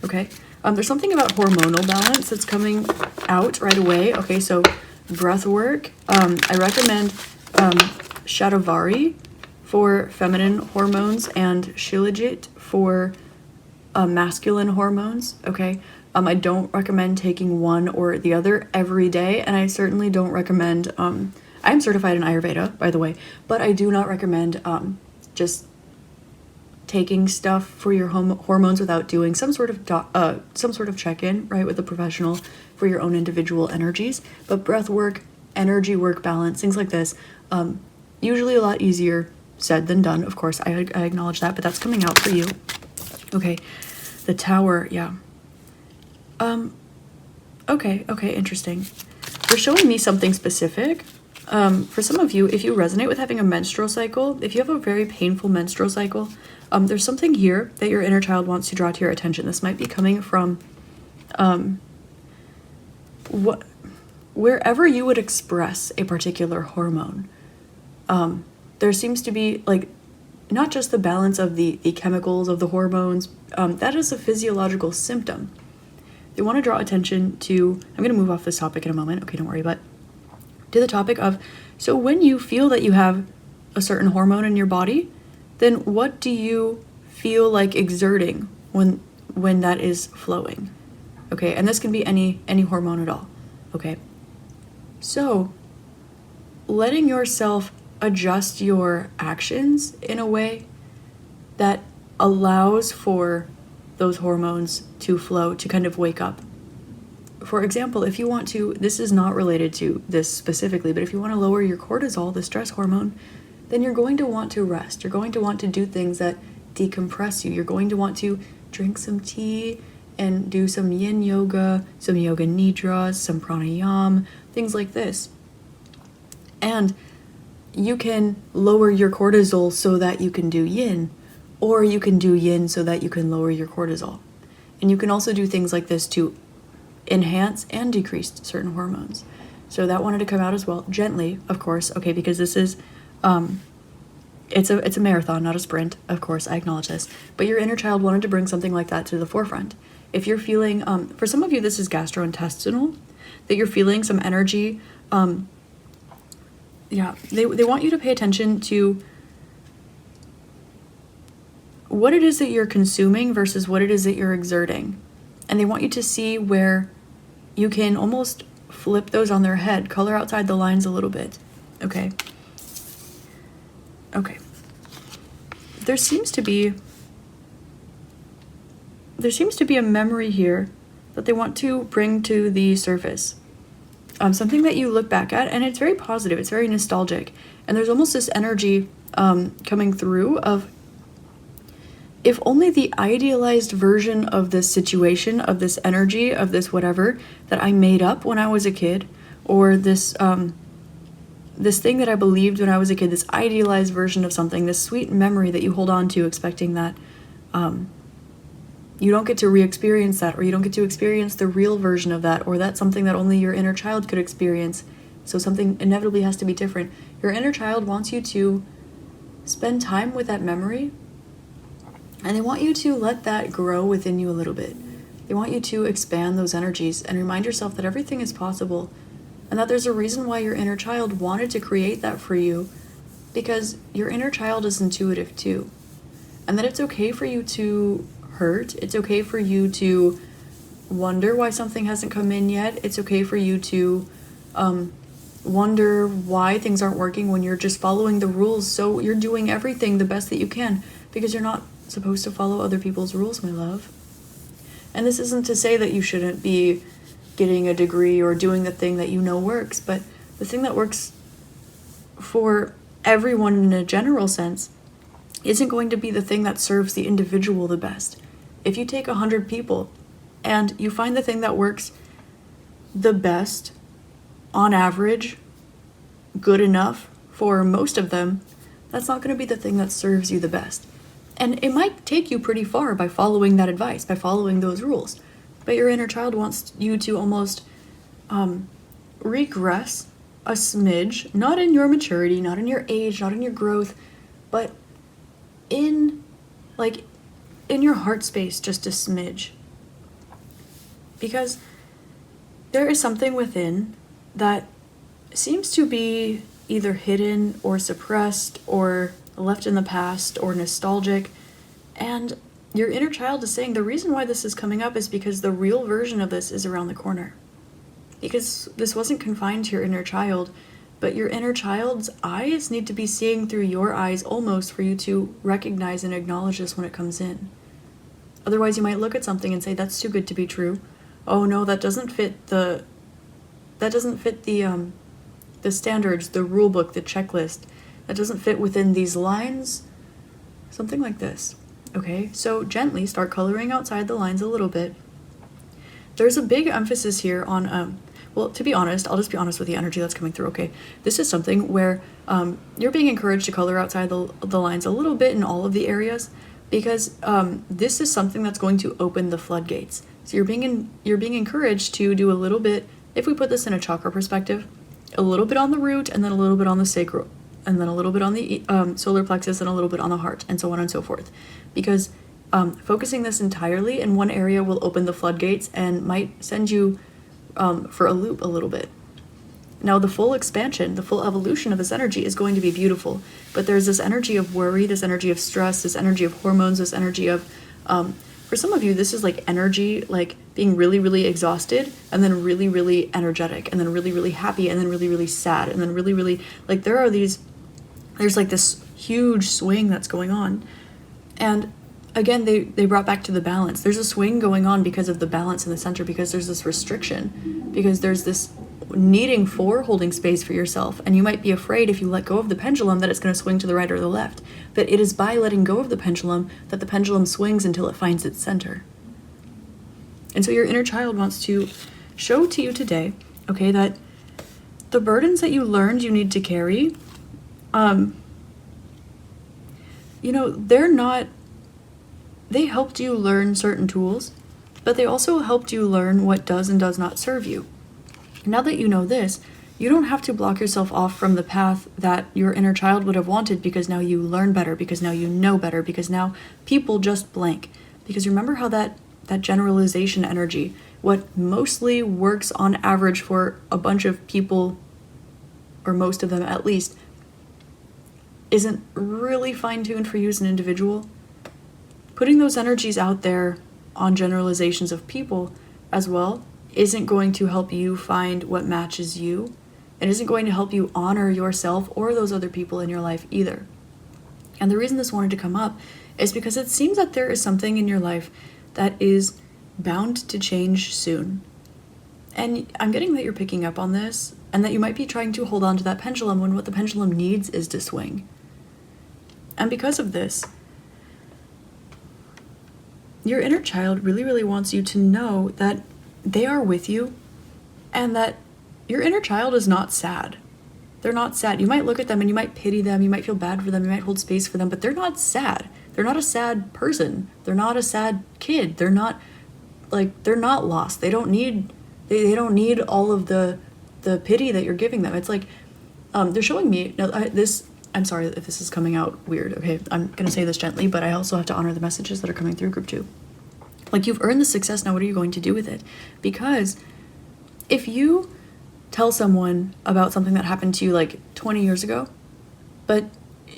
Okay, there's something about hormonal balance that's coming out right away. Okay, so breath work. I recommend Shatavari for feminine hormones and Shilajit for masculine hormones, okay? I don't recommend taking one or the other every day, and I certainly don't recommend, I'm certified in Ayurveda, by the way, but I do not recommend just taking stuff for your hormones without doing some sort of check-in, right, with a professional for your own individual energies. But breath work, energy work balance, things like this, usually a lot easier said than done, of course. I acknowledge that, but that's coming out for you. Okay, the Tower, yeah. Okay, interesting. They're showing me something specific. For some of you, if you resonate with having a menstrual cycle, if you have a very painful menstrual cycle, there's something here that your inner child wants to draw to your attention. This might be coming from wherever you would express a particular hormone. There seems to be, like, not just the balance of the chemicals of the hormones, that is a physiological symptom. They want to draw attention to, I'm going to move off this topic in a moment, okay, don't worry, but to the topic of, so when you feel that you have a certain hormone in your body, then what do you feel like exerting when that is flowing? Okay, and this can be any hormone at all. Okay, so letting yourself adjust your actions in a way that allows for those hormones to flow, to kind of wake up. For example, if you want to, this is not related to this specifically, but if you want to lower your cortisol, the stress hormone, then you're going to want to rest. You're going to want to do things that decompress you. You're going to want to drink some tea and do some yin yoga, some yoga nidras, some pranayama, things like this. And you can lower your cortisol so that you can do yin, or you can do yin so that you can lower your cortisol. And you can also do things like this to enhance and decrease certain hormones. So that wanted to come out as well, gently, of course, okay, because this is, it's a marathon, not a sprint, of course, I acknowledge this, but your inner child wanted to bring something like that to the forefront. If you're feeling, for some of you, this is gastrointestinal, that you're feeling some energy, they want you to pay attention to what it is that you're consuming versus what it is that you're exerting. And they want you to see where you can almost flip those on their head, color outside the lines a little bit. Okay. There seems to be a memory here that they want to bring to the surface. Something that you look back at, and it's very positive, it's very nostalgic. And there's almost this energy coming through of, if only the idealized version of this situation, of this energy, of this whatever that I made up when I was a kid, or this this thing that I believed when I was a kid, this idealized version of something, this sweet memory that you hold on to expecting that you don't get to re-experience that, or you don't get to experience the real version of that, or that's something that only your inner child could experience. So something inevitably has to be different. Your inner child wants you to spend time with that memory, and they want you to let that grow within you a little bit. They want you to expand those energies and remind yourself that everything is possible, and that there's a reason why your inner child wanted to create that for you, because your inner child is intuitive too. And that it's okay for you to hurt. It's okay for you to wonder why something hasn't come in yet. It's okay for you to wonder why things aren't working when you're just following the rules. So you're doing everything the best that you can, because you're not supposed to follow other people's rules, my love. And this isn't to say that you shouldn't be getting a degree or doing the thing that you know works, but the thing that works for everyone in a general sense isn't going to be the thing that serves the individual the best. If you take 100 people and you find the thing that works the best, on average, good enough for most of them, that's not going to be the thing that serves you the best. And it might take you pretty far by following that advice, by following those rules. But your inner child wants you to almost regress a smidge, not in your maturity, not in your age, not in your growth, but in your heart space, just a smidge. Because there is something within that seems to be either hidden or suppressed or left in the past or nostalgic, and your inner child is saying the reason why this is coming up is because the real version of this is around the corner. Because this wasn't confined to your inner child, but your inner child's eyes need to be seeing through your eyes almost for you to recognize and acknowledge this when it comes in. Otherwise, you might look at something and say, that's too good to be true. Oh no, that doesn't fit the standards, the rule book, the checklist. That doesn't fit within these lines. Something like this. Okay, so gently start coloring outside the lines a little bit. There's a big emphasis here on, well, to be honest, I'll just be honest with the energy that's coming through, okay? This is something where you're being encouraged to color outside the lines a little bit in all of the areas, because this is something that's going to open the floodgates. So you're being encouraged to do a little bit, if we put this in a chakra perspective, a little bit on the root, and then a little bit on the sacral, and then a little bit on the solar plexus, and a little bit on the heart, and so on and so forth. Because focusing this entirely in one area will open the floodgates and might send you for a loop a little bit. Now, the full expansion, the full evolution of this energy is going to be beautiful, but there's this energy of worry, this energy of stress, this energy of hormones, this energy of For some of you, this is like energy, like being really, really exhausted, and then really, really energetic, and then really, really happy, and then really, really sad, and then really, really, like there's like this huge swing that's going on. And again, they brought back to the balance. There's a swing going on because of the balance in the center, because there's this restriction, because there's this needing for holding space for yourself. And you might be afraid if you let go of the pendulum that it's going to swing to the right or the left. But it is by letting go of the pendulum that the pendulum swings until it finds its center. And so your inner child wants to show to you today, okay, that the burdens that you learned you need to carry, they helped you learn certain tools, but they also helped you learn what does and does not serve you. Now that you know this, you don't have to block yourself off from the path that your inner child would have wanted, because now you learn better, because now you know better, because now people just blank. Because remember how that generalization energy, what mostly works on average for a bunch of people, or most of them at least, isn't really fine-tuned for you as an individual. Putting those energies out there on generalizations of people as well isn't going to help you find what matches you. It isn't going to help you honor yourself or those other people in your life either. And the reason this wanted to come up is because it seems that there is something in your life that is bound to change soon. And I'm getting that you're picking up on this, and that you might be trying to hold on to that pendulum when what the pendulum needs is to swing. And because of this, your inner child really, really wants you to know that they are with you, and that your inner child is not sad. They're not sad. You might look at them and you might pity them, you might feel bad for them, you might hold space for them, but they're not sad. They're not a sad person. They're not a sad kid. They're not lost. They don't need all of the pity that you're giving them. It's like, they're showing me, I'm sorry if this is coming out weird, okay? I'm gonna say this gently, but I also have to honor the messages that are coming through group 2. Like, you've earned the success, now what are you going to do with it? Because if you tell someone about something that happened to you like 20 years ago, but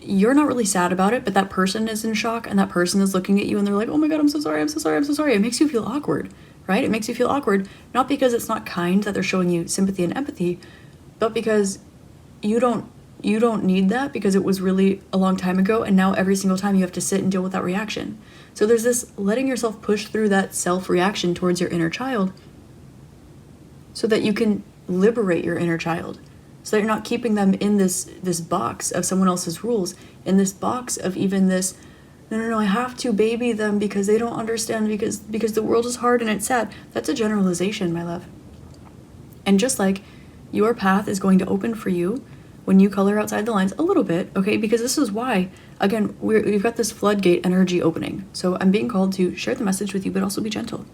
you're not really sad about it, but that person is in shock, and that person is looking at you and they're like, oh my God, I'm so sorry, I'm so sorry, I'm so sorry. It makes you feel awkward, right? It makes you feel awkward, not because it's not kind that they're showing you sympathy and empathy, but because you don't need that, because it was really a long time ago, and now every single time you have to sit and deal with that reaction. So there's this letting yourself push through that self-reaction towards your inner child so that you can liberate your inner child, so that you're not keeping them in this box of someone else's rules, in this box of even this, no, I have to baby them because they don't understand, because the world is hard and it's sad. That's a generalization, my love. And just like your path is going to open for you when you color outside the lines a little bit, okay? Because this is why, again, we've got this floodgate energy opening. So I'm being called to share the message with you, but also be gentle.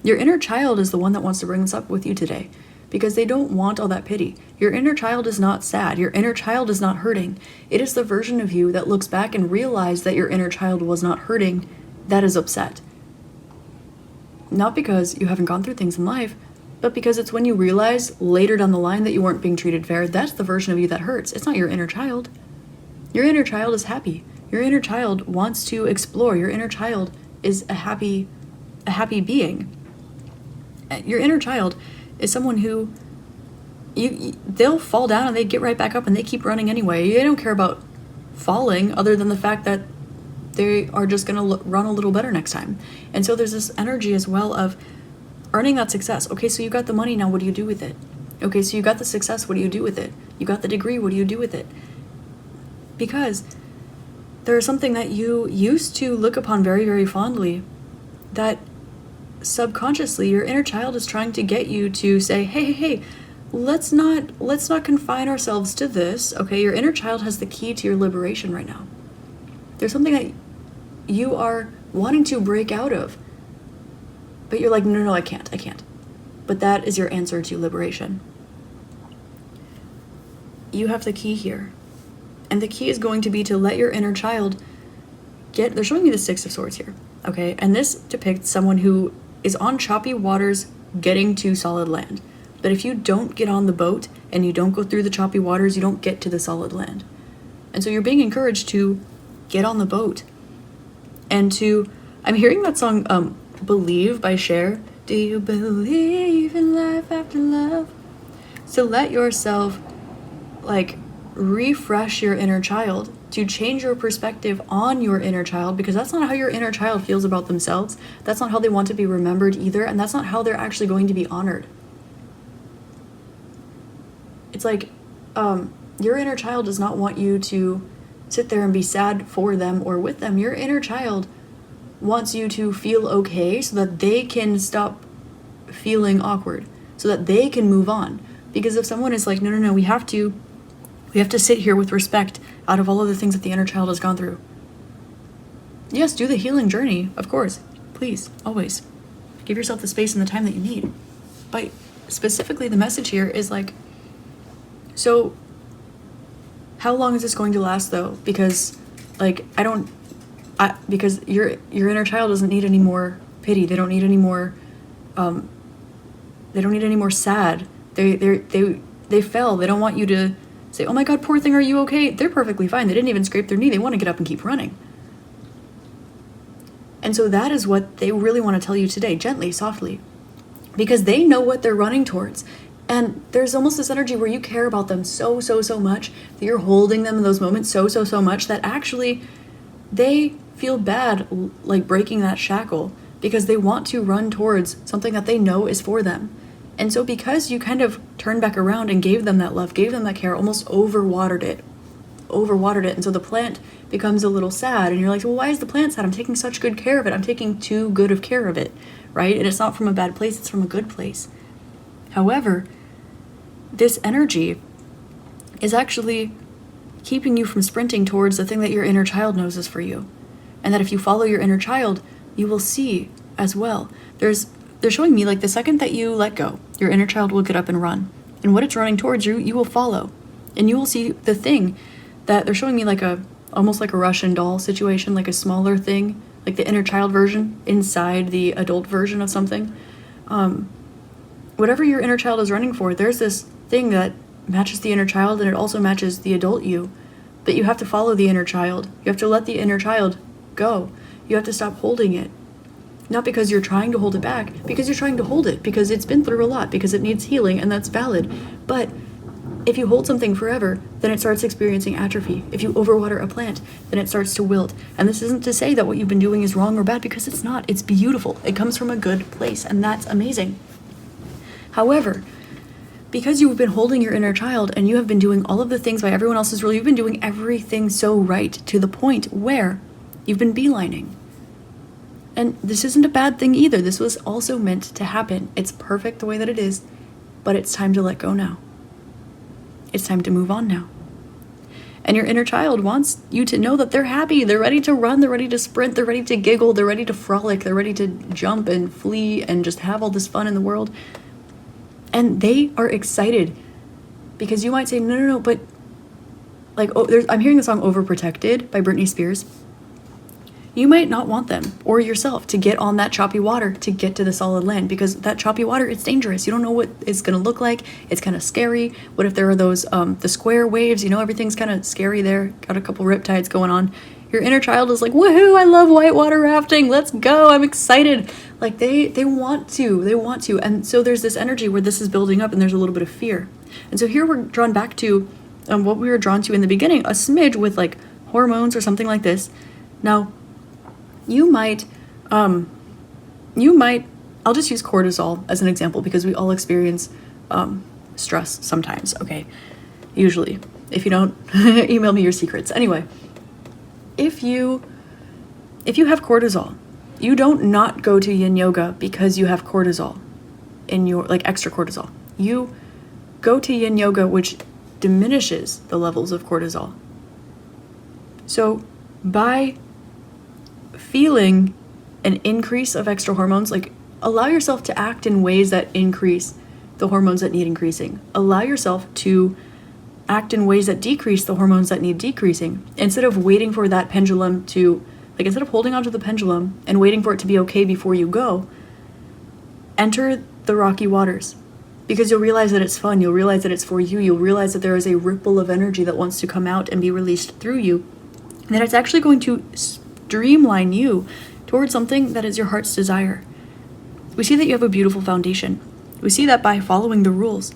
Your inner child is the one that wants to bring this up with you today, because they don't want all that pity. Your inner child is not sad. Your inner child is not hurting. It is the version of you that looks back and realizes that your inner child was not hurting, that is upset. Not because you haven't gone through things in life, but because it's when you realize later down the line that you weren't being treated fair, that's the version of you that hurts. It's not your inner child. Your inner child is happy. Your inner child wants to explore. Your inner child is a happy being. Your inner child is someone who they'll fall down and they get right back up and they keep running anyway. They don't care about falling, other than the fact that they are just going to run a little better next time. And so there's this energy as well of earning that success. Okay, so you got the money, now what do you do with it? Okay, so you got the success, what do you do with it? You got the degree, what do you do with it? Because there is something that you used to look upon very, very fondly that subconsciously your inner child is trying to get you to say, hey, let's not confine ourselves to this. Okay, your inner child has the key to your liberation right now. There's something that you are wanting to break out of, but you're like, no, I can't. But that is your answer to liberation. You have the key here. And the key is going to be to let your inner child they're showing me the 6 of Swords here, okay? And this depicts someone who is on choppy waters getting to solid land. But if you don't get on the boat and you don't go through the choppy waters, you don't get to the solid land. And so you're being encouraged to get on the boat and to I'm hearing that song, Believe by Cher. Do you believe in life after love? So let yourself, like, refresh your inner child, to change your perspective on your inner child, because that's not how your inner child feels about themselves. That's not how they want to be remembered either, and that's not how they're actually going to be honored. It's like, your inner child does not want you to sit there and be sad for them or with them. Your inner child wants you to feel okay so that they can stop feeling awkward, so that they can move on. Because if someone is like, no, we have to sit here with respect out of all of the things that the inner child has gone through. Yes, do the healing journey, of course. Please, always. Give yourself the space and the time that you need. But specifically, the message here is like, so how long is this going to last though? Because like, because your inner child doesn't need any more pity. They don't need any more, they don't need any more sad. They fell. They don't want you to say, oh my God, poor thing, are you okay? They're perfectly fine. They didn't even scrape their knee. They want to get up and keep running. And so that is what they really want to tell you today, gently, softly, because they know what they're running towards. And there's almost this energy where you care about them so much that you're holding them in those moments so much that actually they feel bad, like breaking that shackle, because they want to run towards something that they know is for them. And so because you kind of turned back around and gave them that love, gave them that care, almost overwatered it. And so the plant becomes a little sad, and you're like, well, why is the plant sad? I'm taking such good care of it. I'm taking too good of care of it, right? And it's not from a bad place, it's from a good place. However, this energy is actually keeping you from sprinting towards the thing that your inner child knows is for you. And that if you follow your inner child, you will see as well. They're showing me like the second that you let go, your inner child will get up and run. And what it's running towards you will follow. And you will see the thing that they're showing me, like almost like a Russian doll situation, like a smaller thing, like the inner child version inside the adult version of something. Whatever your inner child is running for, there's this thing that matches the inner child, and it also matches the adult you. But you have to follow the inner child. You have to let the inner child go. You have to stop holding it. Not because you're trying to hold it back, because you're trying to hold it, because it's been through a lot, because it needs healing, and that's valid. But if you hold something forever, then it starts experiencing atrophy. If you overwater a plant, then it starts to wilt. And this isn't to say that what you've been doing is wrong or bad, because it's not. It's beautiful. It comes from a good place, and that's amazing. However, because you've been holding your inner child and you have been doing all of the things by everyone else's rule, you've been doing everything so right to the point where you've been beelining. And this isn't a bad thing either. This was also meant to happen. It's perfect the way that it is, but it's time to let go now. It's time to move on now. And your inner child wants you to know that they're happy. They're ready to run. They're ready to sprint. They're ready to giggle. They're ready to frolic. They're ready to jump and flee and just have all this fun in the world. And they are excited, because you might say, no, but like, I'm hearing the song Overprotected by Britney Spears. You might not want them or yourself to get on that choppy water to get to the solid land, because that choppy water, it's dangerous. You don't know what it's going to look like. It's kind of scary. What if there are those, the square waves, everything's kind of scary there. Got a couple riptides going on. Your inner child is like, woohoo, I love whitewater rafting. Let's go. I'm excited. Like they want to. And so there's this energy where this is building up, and there's a little bit of fear. And so here we're drawn back to what we were drawn to in the beginning, a smidge with like hormones or something like this. Now, you might, I'll just use cortisol as an example, because we all experience stress sometimes, okay? Usually. If you don't, email me your secrets. Anyway, if you have cortisol, you don't not go to yin yoga because you have cortisol in your, like extra cortisol. You go to yin yoga, which diminishes the levels of cortisol. So by feeling an increase of extra hormones, like allow yourself to act in ways that increase the hormones that need increasing. Allow yourself to act in ways that decrease the hormones that need decreasing, instead of waiting for that pendulum to, like, instead of holding onto the pendulum and waiting for it to be okay before you go. Enter the rocky waters, because you'll realize that it's fun. You'll realize that it's for you. You'll realize that there is a ripple of energy that wants to come out and be released through you, and that it's actually going to streamline you towards something that is your heart's desire. We see that you have a beautiful foundation. We see that by following the rules,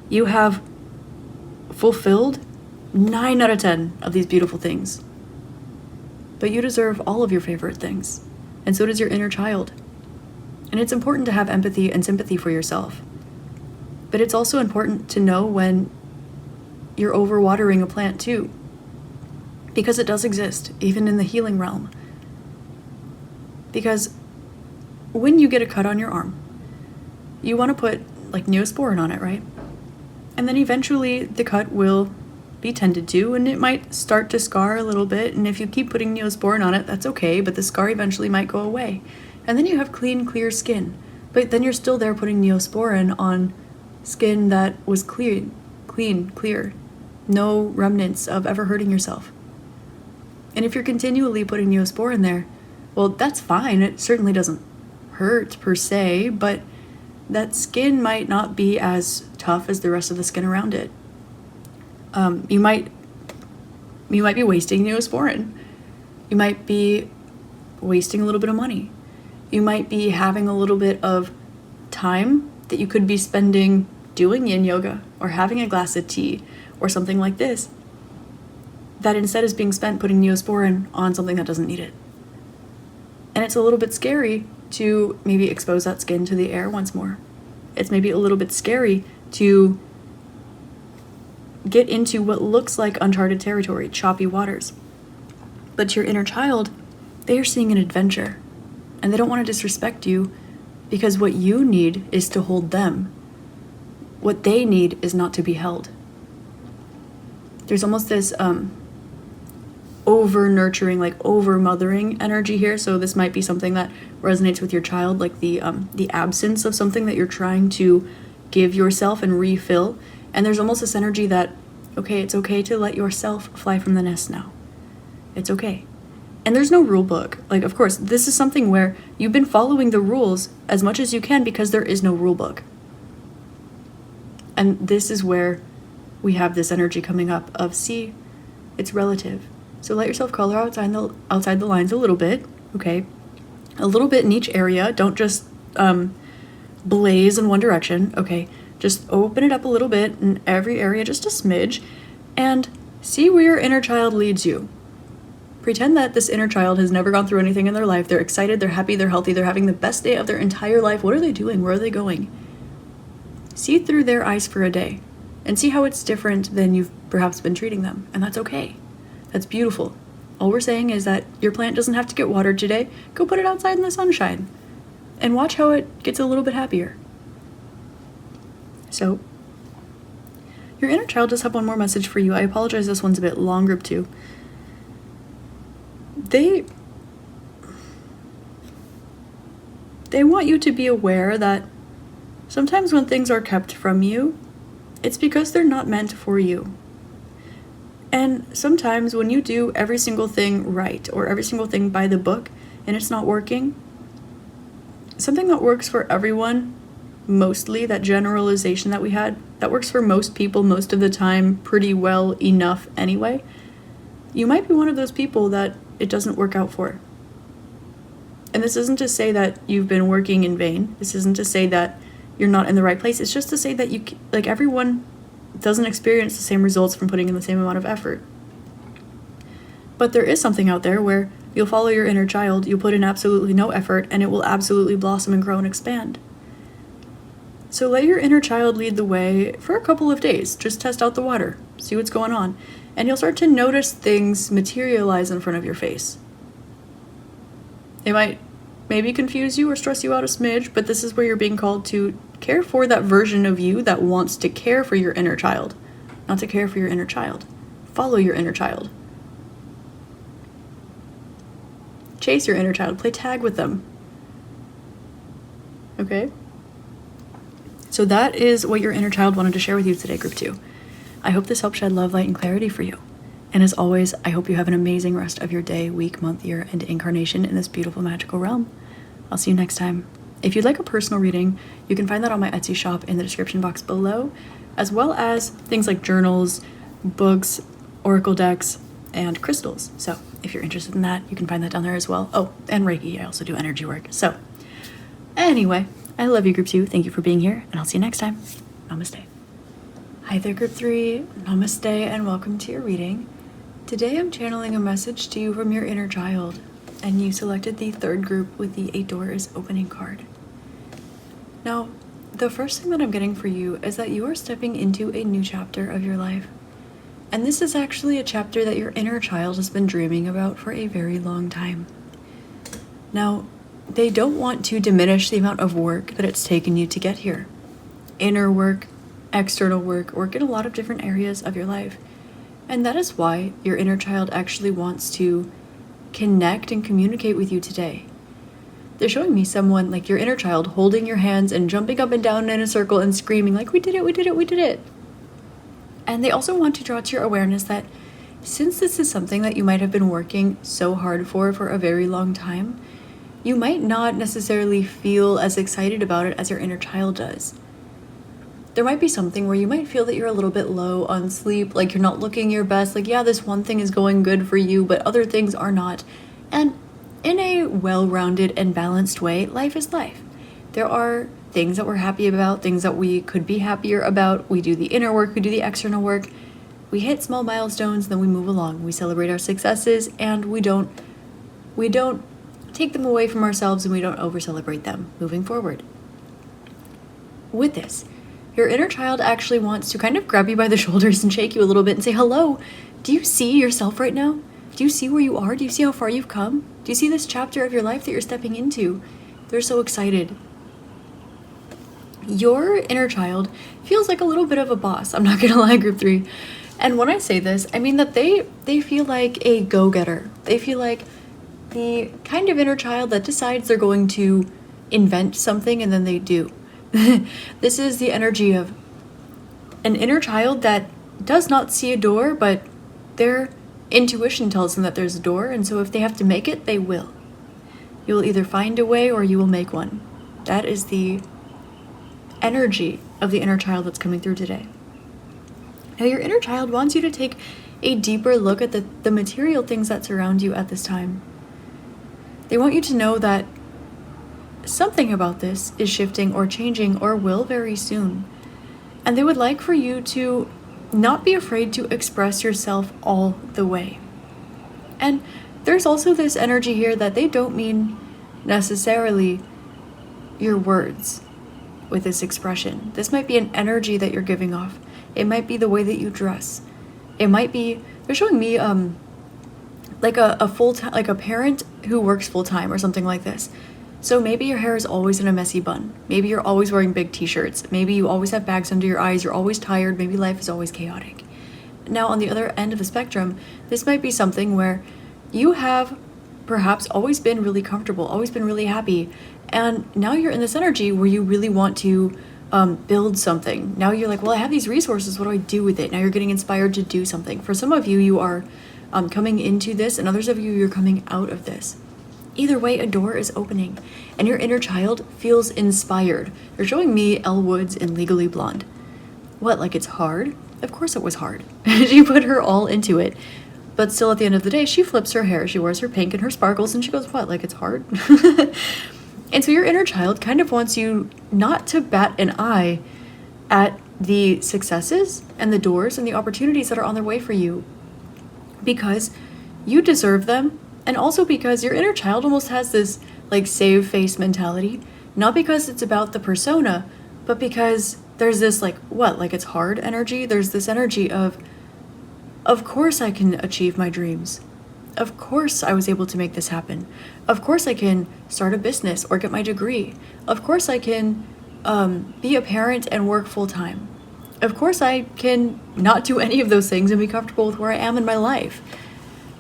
you have fulfilled 9 out of 10 of these beautiful things. But you deserve all of your favorite things, and so does your inner child. And it's important to have empathy and sympathy for yourself. But it's also important to know when you're overwatering a plant too, because it does exist, even in the healing realm. Because when you get a cut on your arm, you want to put like Neosporin on it, right? And then eventually the cut will be tended to, and it might start to scar a little bit, and if you keep putting Neosporin on it, that's okay, but the scar eventually might go away. And then you have clean, clear skin, but then you're still there putting Neosporin on skin that was clean, clear, no remnants of ever hurting yourself. And if you're continually putting Neosporin there, well, that's fine, it certainly doesn't hurt per se, but that skin might not be as tough as the rest of the skin around it. You might be wasting Neosporin. You might be wasting a little bit of money. You might be having a little bit of time that you could be spending doing yin yoga or having a glass of tea or something like this, that instead is being spent putting Neosporin on something that doesn't need it. And it's a little bit scary to maybe expose that skin to the air once more. It's maybe a little bit scary to get into what looks like uncharted territory, choppy waters. But to your inner child, they are seeing an adventure, and they don't want to disrespect you because what you need is to hold them. What they need is not to be held. There's almost this over-nurturing, like over-mothering energy here, so this might be something that resonates with your child, like the absence of something that you're trying to give yourself and refill. And there's almost this energy that, okay, it's okay to let yourself fly from the nest now. It's okay. And there's no rule book. Like, of course, this is something where you've been following the rules as much as you can because there is no rule book. And this is where we have this energy coming up of, see, it's relative. So let yourself color outside the lines a little bit, okay? A little bit in each area. Don't just blaze in one direction, okay? Just open it up a little bit in every area, just a smidge, and see where your inner child leads you. Pretend that this inner child has never gone through anything in their life. They're excited, they're happy, they're healthy, they're having the best day of their entire life. What are they doing? Where are they going? See through their eyes for a day and see how it's different than you've perhaps been treating them. And that's okay. That's beautiful. All we're saying is that your plant doesn't have to get watered today. Go put it outside in the sunshine and watch how it gets a little bit happier. So, your inner child does have one more message for you. I apologize, this one's a bit longer too. They want you to be aware that sometimes when things are kept from you, it's because they're not meant for you. And sometimes when you do every single thing right or every single thing by the book and it's not working, something that works for everyone, mostly, that generalization that we had, that works for most people most of the time pretty well enough anyway, you might be one of those people that it doesn't work out for. And this isn't to say that you've been working in vain. This isn't to say that you're not in the right place. It's just to say that everyone doesn't experience the same results from putting in the same amount of effort. But there is something out there where you'll follow your inner child, you'll put in absolutely no effort, and it will absolutely blossom and grow and expand. So let your inner child lead the way for a couple of days. Just test out the water, see what's going on, and you'll start to notice things materialize in front of your face. It might maybe confuse you or stress you out a smidge, but this is where you're being called to care for that version of you that wants to care for your inner child, not to care for your inner child. Follow your inner child. Chase your inner child. Play tag with them. Okay? So that is what your inner child wanted to share with you today, Group 2. I hope this helped shed love, light, and clarity for you. And as always, I hope you have an amazing rest of your day, week, month, year, and incarnation in this beautiful magical realm. I'll see you next time. If you'd like a personal reading, you can find that on my Etsy shop in the description box below, as well as things like journals, books, oracle decks, and crystals. So If you're interested in that, you can find that down there as well. Oh, and Reiki, I also do energy work. So anyway, I love you, Group 2. Thank you for being here, and I'll see you next time. Namaste. Hi there, Group 3. Namaste, and welcome to your reading. Today I'm channeling a message to you from your inner child, and you selected the third group with the 8 Doors opening card. Now, the first thing that I'm getting for you is that you are stepping into a new chapter of your life. And this is actually a chapter that your inner child has been dreaming about for a very long time. Now, they don't want to diminish the amount of work that it's taken you to get here. Inner work, external work in a lot of different areas of your life. And that is why your inner child actually wants to connect and communicate with you today. They're showing me someone like your inner child holding your hands and jumping up and down in a circle and screaming like, we did it, we did it, we did it. And they also want to draw to your awareness that since this is something that you might have been working so hard for a very long time, you might not necessarily feel as excited about it as your inner child does. There might be something where you might feel that you're a little bit low on sleep, like you're not looking your best, like yeah, this one thing is going good for you, but other things are not. And in a well-rounded and balanced way, life is life. There are things that we're happy about, things that we could be happier about. We do the inner work, we do the external work. We hit small milestones, then we move along. We celebrate our successes, and we don't take them away from ourselves, and we don't over-celebrate them moving forward. With this, your inner child actually wants to kind of grab you by the shoulders and shake you a little bit and say, hello, do you see yourself right now? Do you see where you are? Do you see how far you've come? Do you see this chapter of your life that you're stepping into? They're so excited. Your inner child feels like a little bit of a boss. I'm not gonna lie, Group 3. And when I say this, I mean that they feel like a go-getter. They feel like the kind of inner child that decides they're going to invent something and then they do. This is the energy of an inner child that does not see a door, but their intuition tells them that there's a door, and so if they have to make it, they will. You will either find a way or you will make one. That is the energy of the inner child that's coming through today. Now, your inner child wants you to take a deeper look at the material things that surround you at this time. They want you to know that something about this is shifting or changing or will very soon. And they would like for you to not be afraid to express yourself all the way. And there's also this energy here that they don't mean necessarily your words with this expression. This might be an energy that you're giving off. It might be the way that you dress. It might be, they're showing me like a full-time, like a parent who works full-time or something like this. So maybe your hair is always in a messy bun. Maybe you're always wearing big t-shirts. Maybe you always have bags under your eyes. You're always tired. Maybe life is always chaotic. Now, on the other end of the spectrum, this might be something where you have perhaps always been really comfortable, always been really happy, and now you're in this energy where you really want to build something. Now you're like, well, I have these resources. What do I do with it? Now you're getting inspired to do something. For some of you, you are coming into this, and others of you, you're coming out of this. Either way, a door is opening, and your inner child feels inspired. They're showing me Elle Woods in Legally Blonde. What, like it's hard? Of course it was hard. She put her all into it. But still, at the end of the day, she flips her hair, she wears her pink and her sparkles, and she goes, what, like it's hard? And so your inner child kind of wants you not to bat an eye at the successes and the doors and the opportunities that are on their way for you, because you deserve them. And also because your inner child almost has this like save face mentality, not because it's about the persona, but because there's this like, what, like it's hard energy. There's this energy of course I can achieve my dreams. Of course I was able to make this happen. Of course I can start a business or get my degree. Of course I can be a parent and work full time. Of course I can not do any of those things and be comfortable with where I am in my life.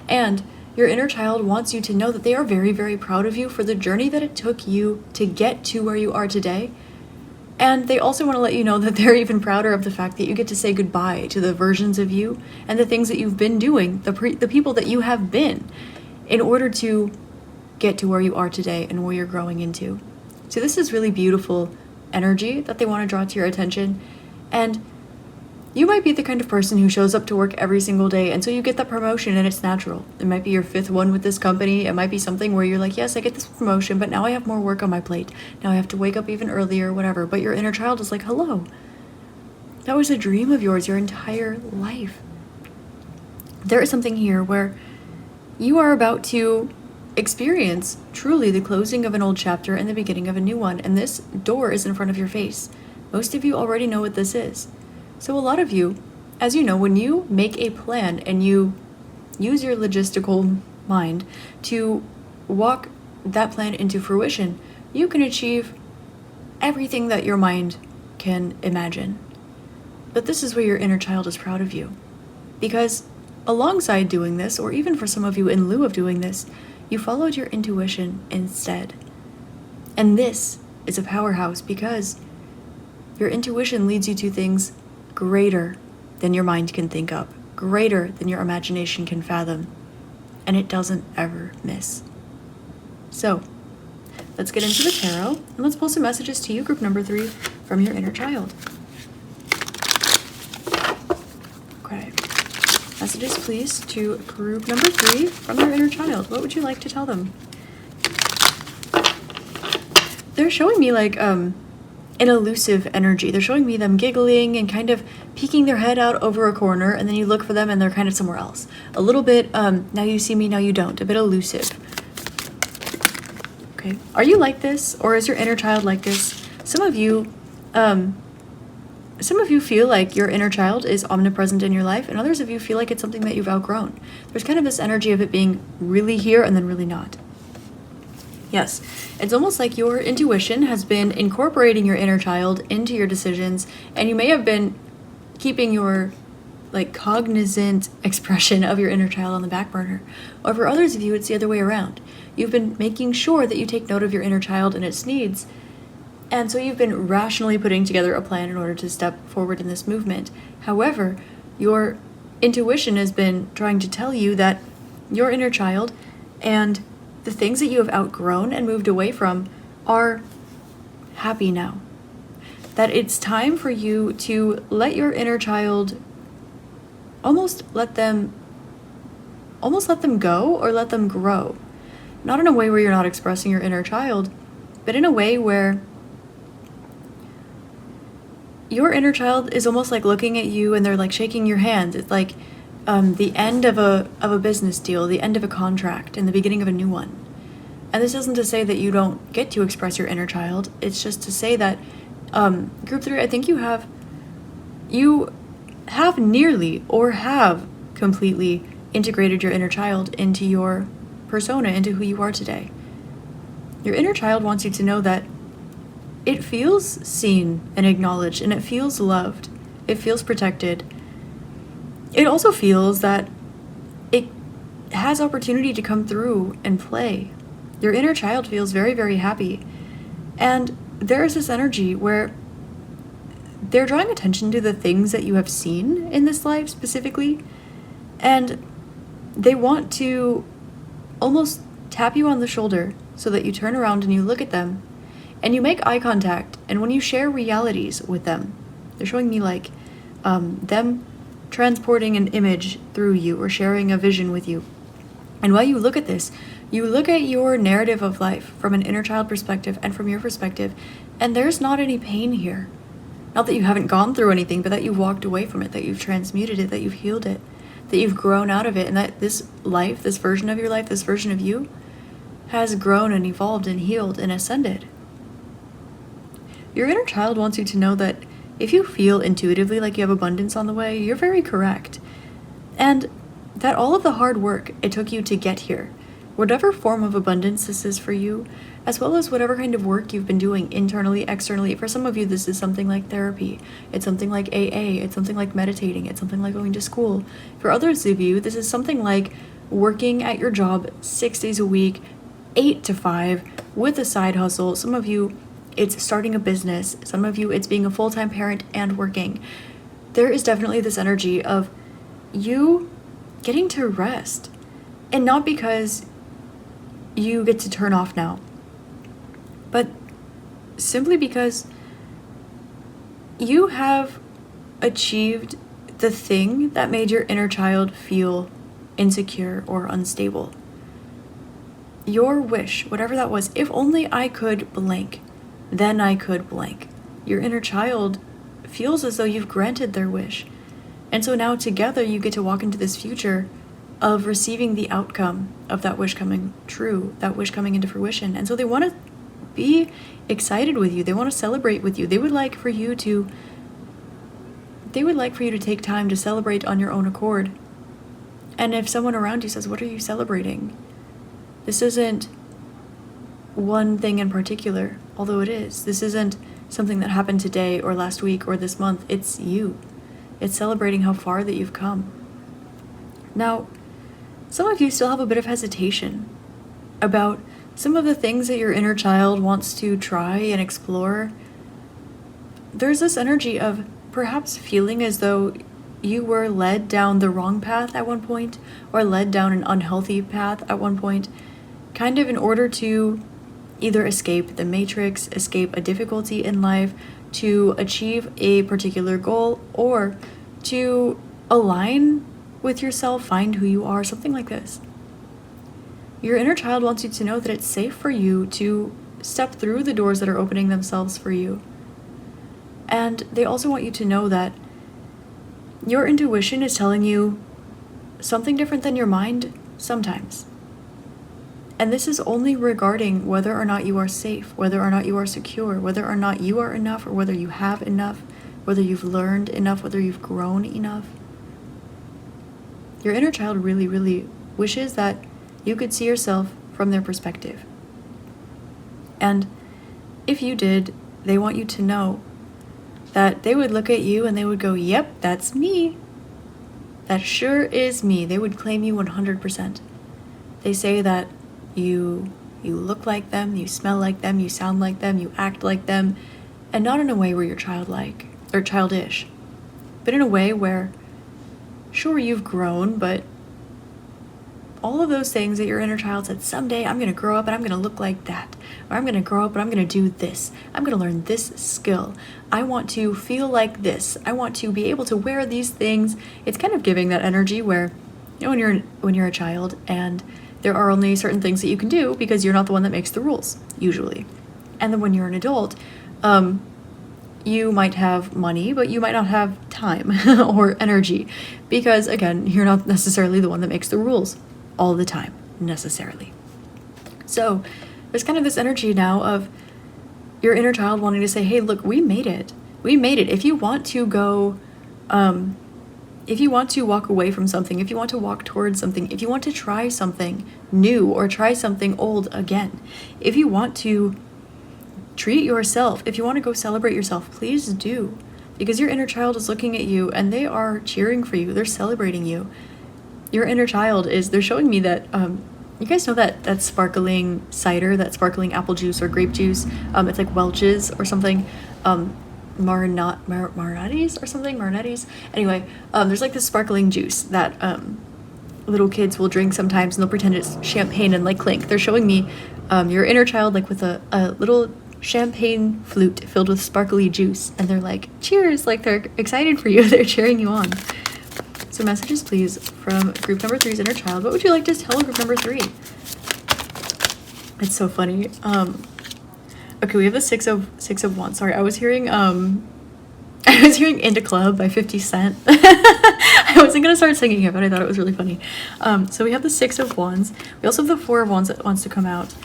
And your inner child wants you to know that they are very, very proud of you for the journey that it took you to get to where you are today. And they also want to let you know that they're even prouder of the fact that you get to say goodbye to the versions of you and the things that you've been doing, the people that you have been, in order to get to where you are today and where you're growing into. So this is really beautiful energy that they want to draw to your attention. And You might be the kind of person who shows up to work every single day, and so you get that promotion and it's natural. It might be your 5th one with this company. It might be something where you're like, yes, I get this promotion, but now I have more work on my plate. Now I have to wake up even earlier, whatever. But your inner child is like, hello. That was a dream of yours your entire life. There is something here where you are about to experience truly the closing of an old chapter and the beginning of a new one, and this door is in front of your face. Most of you already know what this is. So a lot of you, as you know, when you make a plan and you use your logistical mind to walk that plan into fruition, you can achieve everything that your mind can imagine. But this is where your inner child is proud of you. Because alongside doing this, or even for some of you in lieu of doing this, you followed your intuition instead. And this is a powerhouse because your intuition leads you to things greater than your mind can think up, greater than your imagination can fathom, and it doesn't ever miss. So, let's get into the tarot, and let's pull some messages to you, group number 3, from your inner child. Okay. Messages, please, to group number 3 from their inner child. What would you like to tell them? They're showing me like an elusive energy. They're showing me them giggling and kind of peeking their head out over a corner, and then you look for them and they're kind of somewhere else. A little bit, now you see me, now you don't. A bit elusive. Okay. Are you like this, or is your inner child like this? Some of you feel like your inner child is omnipresent in your life, and others of you feel like it's something that you've outgrown. There's kind of this energy of it being really here and then really not. Yes, it's almost like your intuition has been incorporating your inner child into your decisions, and you may have been keeping your like cognizant expression of your inner child on the back burner. Or for others of you, it's the other way around. You've been making sure that you take note of your inner child and its needs, and so you've been rationally putting together a plan in order to step forward in this movement. However, your intuition has been trying to tell you that your inner child and the things that you have outgrown and moved away from are happy now. That it's time for you to let your inner child almost let them go or let them grow. Not in a way where you're not expressing your inner child, but in a way where your inner child is almost like looking at you and they're like shaking your hand. It's like the end of a business deal, the end of a contract, and the beginning of a new one. And this isn't to say that you don't get to express your inner child. It's just to say that group 3, I think you have nearly or have completely integrated your inner child into your persona, into who you are today. Your inner child wants you to know that it feels seen and acknowledged, and it feels loved. It feels protected. It also feels that it has opportunity to come through and play. Your inner child feels very, very happy. And there is this energy where they're drawing attention to the things that you have seen in this life specifically, and they want to almost tap you on the shoulder so that you turn around and you look at them and you make eye contact. And when you share realities with them, they're showing me like them transporting an image through you or sharing a vision with you. And while you look at this, you look at your narrative of life from an inner child perspective and from your perspective, and there's not any pain here. Not that you haven't gone through anything, but that you've walked away from it, that you've transmuted it, that you've healed it, that you've grown out of it, and that this life, this version of your life, this version of you, has grown and evolved and healed and ascended. Your inner child wants you to know that if you feel intuitively like you have abundance on the way, you're very correct. And that all of the hard work it took you to get here, whatever form of abundance this is for you, as well as whatever kind of work you've been doing internally, externally. For some of you, this is something like therapy. It's something like AA. It's something like meditating. It's something like going to school. For others of you, this is something like working at your job 6 days a week, 8 to 5, with a side hustle. Some of you, it's starting a business. Some of you, it's being a full-time parent and working. There is definitely this energy of you getting to rest. And not because you get to turn off now, but simply because you have achieved the thing that made your inner child feel insecure or unstable. Your wish, whatever that was, if only I could blank, then I could blank. Your inner child feels as though you've granted their wish. And so now together you get to walk into this future of receiving the outcome of that wish coming true, that wish coming into fruition. And so they want to be excited with you. They want to celebrate with you. They would like for you to take time to celebrate on your own accord. And if someone around you says, "What are you celebrating?" This isn't one thing in particular, although it is. This isn't something that happened today or last week or this month. It's you. It's celebrating how far that you've come. Now, some of you still have a bit of hesitation about some of the things that your inner child wants to try and explore. There's this energy of perhaps feeling as though you were led down the wrong path at one point, or led down an unhealthy path at one point, kind of in order to either escape the matrix, escape a difficulty in life, to achieve a particular goal, or to align with yourself, find who you are, something like this. Your inner child wants you to know that it's safe for you to step through the doors that are opening themselves for you. And they also want you to know that your intuition is telling you something different than your mind sometimes. And this is only regarding whether or not you are safe, whether or not you are secure, whether or not you are enough, or whether you have enough, whether you've learned enough, whether you've grown enough. Your inner child really, really wishes that you could see yourself from their perspective. And if you did, they want you to know that they would look at you and they would go, "Yep, that's me. That sure is me." They would claim you 100%. They say that you look like them, you smell like them, you sound like them, you act like them, and not in a way where you're childlike or childish, but in a way where, sure, you've grown, but all of those things that your inner child said, "Someday I'm going to grow up and I'm going to look like that," or "I'm going to grow up and I'm going to do this, I'm going to learn this skill, I want to feel like this, I want to be able to wear these things." It's kind of giving that energy where, you know, when you're a child and there are only certain things that you can do because you're not the one that makes the rules, usually. And then when you're an adult, you might have money, but you might not have time or energy because, again, you're not necessarily the one that makes the rules all the time, necessarily. So there's kind of this energy now of your inner child wanting to say, "Hey, look, we made it. We made it. If you want to go, if you want to walk away from something, if you want to walk towards something, if you want to try something new or try something old again, if you want to treat yourself, if you want to go celebrate yourself, please do." Because your inner child is looking at you and they are cheering for you. They're celebrating you. Your inner child they're showing me that, you guys know that sparkling cider, that sparkling apple juice or grape juice, it's like Welch's or something, Marinetti's or something, Marinetti's. Anyway, there's like this sparkling juice that little kids will drink sometimes and they'll pretend it's champagne and like clink. They're showing me your inner child like with a little champagne flute filled with sparkly juice, and they're like, "Cheers," like they're excited for you. They're cheering you on. So messages, please, from group number 3's inner child. What would you like to tell group number 3? It's so funny. Okay, we have the six of wands. Sorry, I was hearing "In the Club" by 50 Cent. I wasn't gonna start singing it, but I thought it was really funny. So we have the 6 of wands. We also have the 4 of wands that wants to come out.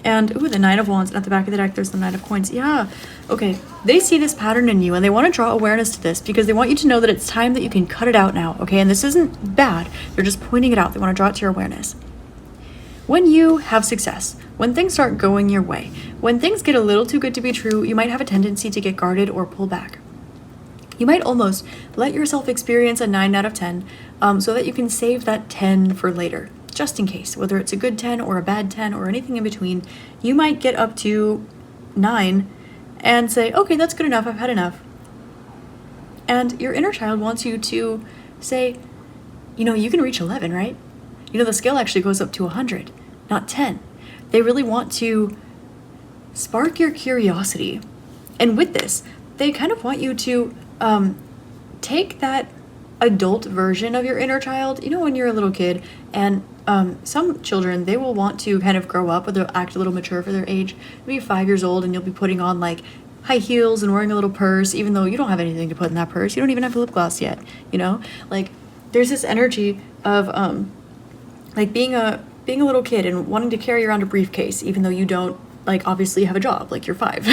And, ooh, the 9 of wands. And at the back of the deck, there's the 9 of coins. Yeah. Okay. They see this pattern in you, and they want to draw awareness to this because they want you to know that it's time that you can cut it out now, okay? And this isn't bad. They're just pointing it out. They want to draw it to your awareness. When you have success, when things start going your way, when things get a little too good to be true, you might have a tendency to get guarded or pull back. You might almost let yourself experience a 9 out of 10 so that you can save that 10 for later. Just in case, whether it's a good 10 or a bad 10 or anything in between, you might get up to 9 and say, "Okay, that's good enough, I've had enough." And your inner child wants you to say, "You can reach 11, right? The scale actually goes up to 100, not 10. They really want to spark your curiosity. And with this, they kind of want you to take that adult version of your inner child, when you're a little kid, and some children, they will want to kind of grow up, or they'll act a little mature for their age. You'll be 5 years old and you'll be putting on like high heels and wearing a little purse, even though you don't have anything to put in that purse. You don't even have lip gloss yet, like there's this energy of like being a little kid and wanting to carry around a briefcase, even though you don't like obviously have a job, like you're 5.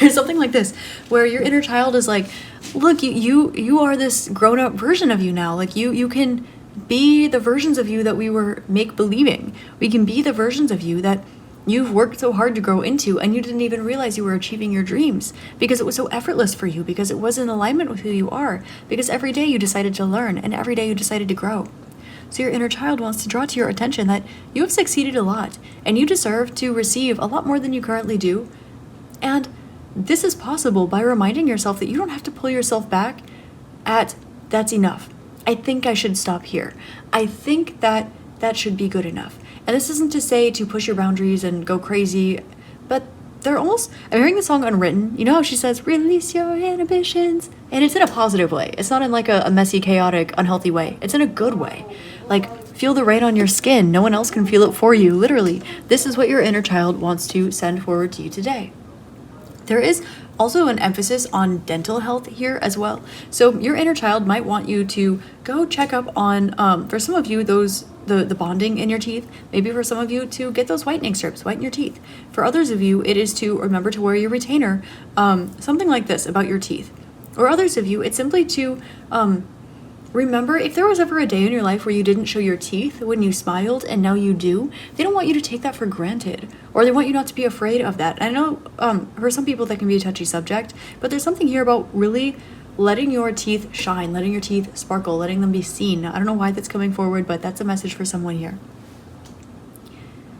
There's something like this where your inner child is like, look, you are this grown-up version of you now. Like you can be the versions of you that we were make-believing. We can be the versions of you that you've worked so hard to grow into, and you didn't even realize you were achieving your dreams because it was so effortless for you, because it was in alignment with who you are, because every day you decided to learn and every day you decided to grow. So your inner child wants to draw to your attention that you have succeeded a lot and you deserve to receive a lot more than you currently do. And this is possible by reminding yourself that you don't have to pull yourself back at that's enough. I think I should stop here. I think that should be good enough. And this isn't to say to push your boundaries and go crazy, but they're almost, I'm hearing the song Unwritten. You know how she says, release your inhibitions? And it's in a positive way. It's not in like a messy, chaotic, unhealthy way. It's in a good way. Like, feel the rain on your skin. No one else can feel it for you. Literally, this is what your inner child wants to send forward to you today. There is also an emphasis on dental health here as well. So your inner child might want you to go check up on, for some of you, the bonding in your teeth. Maybe for some of you to get those whitening strips, whiten your teeth. For others of you, it is to remember to wear your retainer, something like this about your teeth. Or others of you, it's simply to remember if there was ever a day in your life where you didn't show your teeth when you smiled and now you do, they don't want you to take that for granted, or they want you not to be afraid of that. I know for some people that can be a touchy subject, but there's something here about really letting your teeth shine, letting your teeth sparkle, letting them be seen. I don't know why that's coming forward, but that's a message for someone here.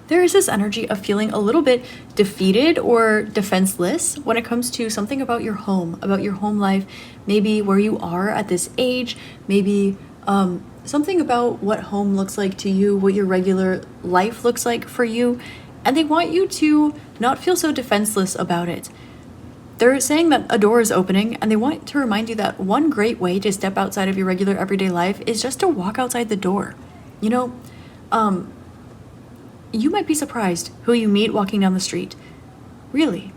There is this energy of feeling a little bit defeated or defenseless when it comes to something about your home life, maybe where you are at this age, maybe something about what home looks like to you, what your regular life looks like for you, and they want you to not feel so defenseless about it. They're saying that a door is opening, and they want to remind you that one great way to step outside of your regular everyday life is just to walk outside the door. You might be surprised who you meet walking down the street. Really.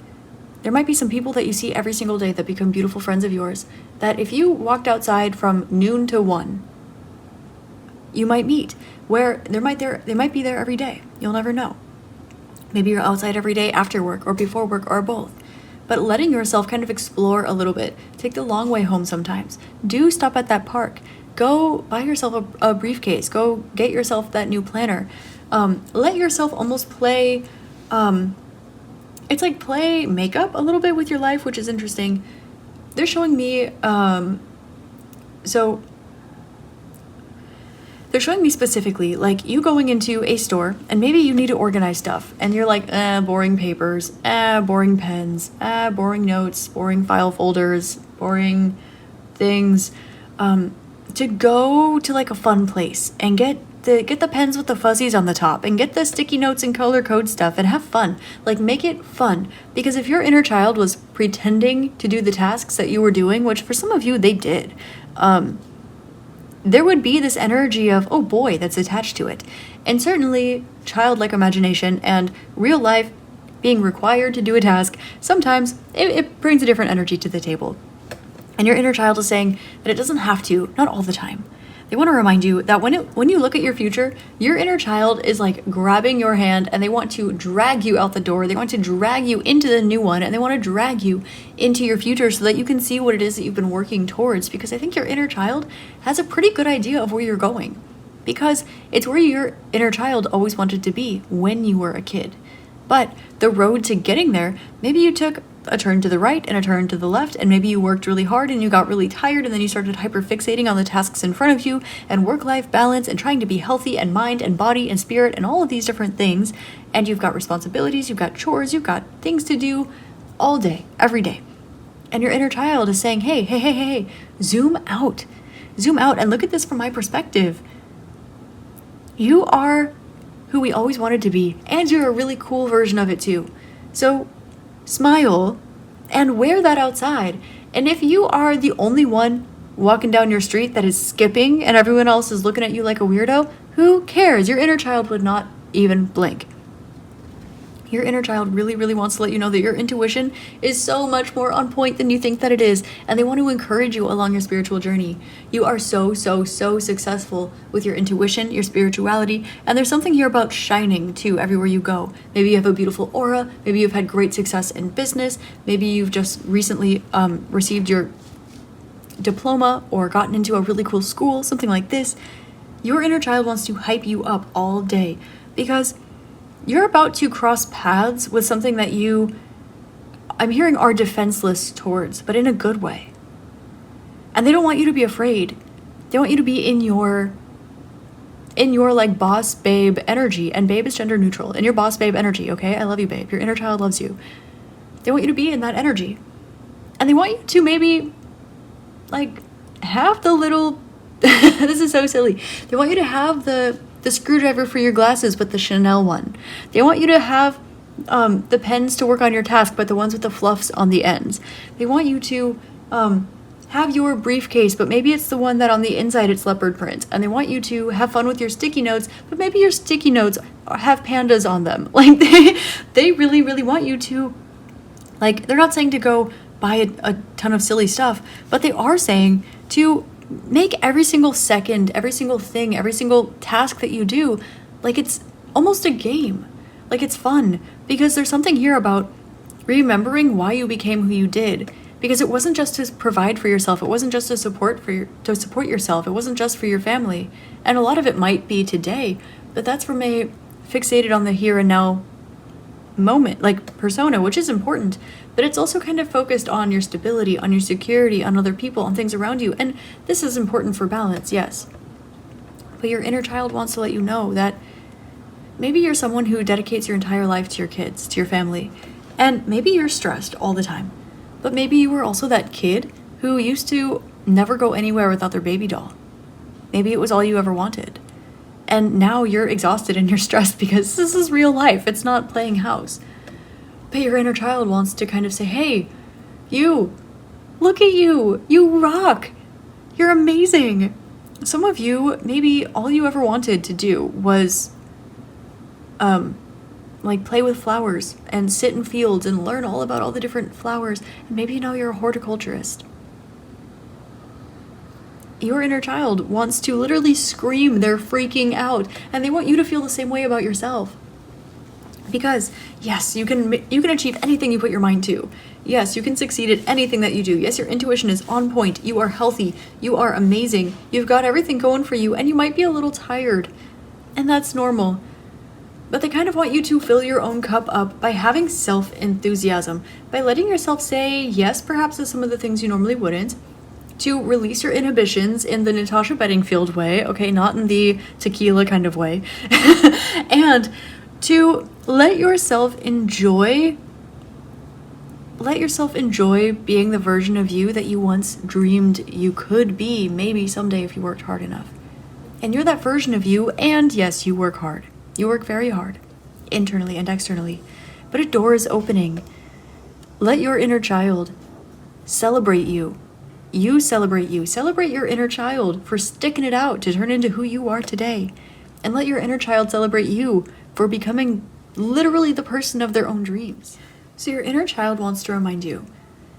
There might be some people that you see every single day that become beautiful friends of yours, that if you walked outside from noon to 1, you might meet, where they might be there every day. You'll never know. Maybe you're outside every day after work or before work or both. But letting yourself kind of explore a little bit. Take the long way home sometimes. Do stop at that park. Go buy yourself a briefcase. Go get yourself that new planner. Let yourself almost play, it's like play makeup a little bit with your life, which is interesting. They're showing me, they're showing me specifically, like you going into a store and maybe you need to organize stuff and you're like, boring papers, boring pens, boring notes, boring file folders, boring things, to go to like a fun place and get the pens with the fuzzies on the top and get the sticky notes and color code stuff and have fun. Like, make it fun. Because if your inner child was pretending to do the tasks that you were doing, which for some of you they did, there would be this energy of, oh boy, that's attached to it. And certainly childlike imagination and real life being required to do a task, sometimes it brings a different energy to the table. And your inner child is saying that it doesn't have to, not all the time. They want to remind you that when you look at your future, your inner child is like grabbing your hand and they want to drag you out the door. They want to drag you into the new one, and they want to drag you into your future so that you can see what it is that you've been working towards. Because I think your inner child has a pretty good idea of where you're going, because it's where your inner child always wanted to be when you were a kid. But the road to getting there, maybe you took a turn to the right and a turn to the left, and maybe you worked really hard and you got really tired, and then you started hyperfixating on the tasks in front of you and work-life balance and trying to be healthy and mind and body and spirit and all of these different things, and you've got responsibilities, you've got chores, you've got things to do all day, every day. And your inner child is saying, hey, zoom out and look at this from my perspective. You are who we always wanted to be, and you're a really cool version of it too. So smile and wear that outside. And if you are the only one walking down your street that is skipping and everyone else is looking at you like a weirdo, who cares? Your inner child would not even blink. Your inner child really, really wants to let you know that your intuition is so much more on point than you think that it is, and they want to encourage you along your spiritual journey. You are so successful with your intuition, your spirituality, and there's something here about shining too everywhere you go. Maybe you have a beautiful aura, maybe you've had great success in business, maybe you've just recently received your diploma or gotten into a really cool school, something like this. Your inner child wants to hype you up all day because you're about to cross paths with something that I'm hearing, are defenseless towards, but in a good way. And they don't want you to be afraid. They want you to be in your like boss babe energy, and babe is gender neutral, in your boss babe energy, okay? I love you, babe. Your inner child loves you. They want you to be in that energy. And they want you to maybe like have the little this is so silly. They want you to have the screwdriver for your glasses, but the Chanel one. They want you to have the pens to work on your task, but the ones with the fluffs on the ends. They want you to have your briefcase, but maybe it's the one that on the inside it's leopard print. And they want you to have fun with your sticky notes, but maybe your sticky notes have pandas on them. Like they really, really want you to, like, they're not saying to go buy a ton of silly stuff, but they are saying to make every single second, every single thing, every single task that you do like it's almost a game. Like it's fun, because there's something here about remembering why you became who you did. Because it wasn't just to provide for yourself, it wasn't just to support yourself, it wasn't just for your family. And a lot of it might be today, but that's from a fixated on the here and now moment, like persona, which is important, but it's also kind of focused on your stability, on your security, on other people, on things around you. And this is important for balance, yes. But your inner child wants to let you know that maybe you're someone who dedicates your entire life to your kids, to your family, and maybe you're stressed all the time. But maybe you were also that kid who used to never go anywhere without their baby doll. Maybe it was all you ever wanted. And now you're exhausted and you're stressed because this is real life. It's not playing house. But your inner child wants to kind of say, hey, you, look at you. You rock. You're amazing. Some of you, maybe all you ever wanted to do was like play with flowers and sit in fields and learn all about all the different flowers. And maybe now you're a horticulturist. Your inner child wants to literally scream, they're freaking out, and they want you to feel the same way about yourself. Because yes, you can achieve anything you put your mind to. Yes, you can succeed at anything that you do. Yes, your intuition is on point. You are healthy. You are amazing. You've got everything going for you, and you might be a little tired, and that's normal. But they kind of want you to fill your own cup up by having self-enthusiasm, by letting yourself say yes, perhaps to some of the things you normally wouldn't, to release your inhibitions in the Natasha Bedingfield way, okay, not in the tequila kind of way, and to let yourself enjoy being the version of you that you once dreamed you could be, maybe someday if you worked hard enough. And you're that version of you, and yes, you work hard. You work very hard, internally and externally, but a door is opening. Let your inner child celebrate you. You celebrate you. Celebrate your inner child for sticking it out to turn into who you are today. And let your inner child celebrate you for becoming literally the person of their own dreams. So your inner child wants to remind you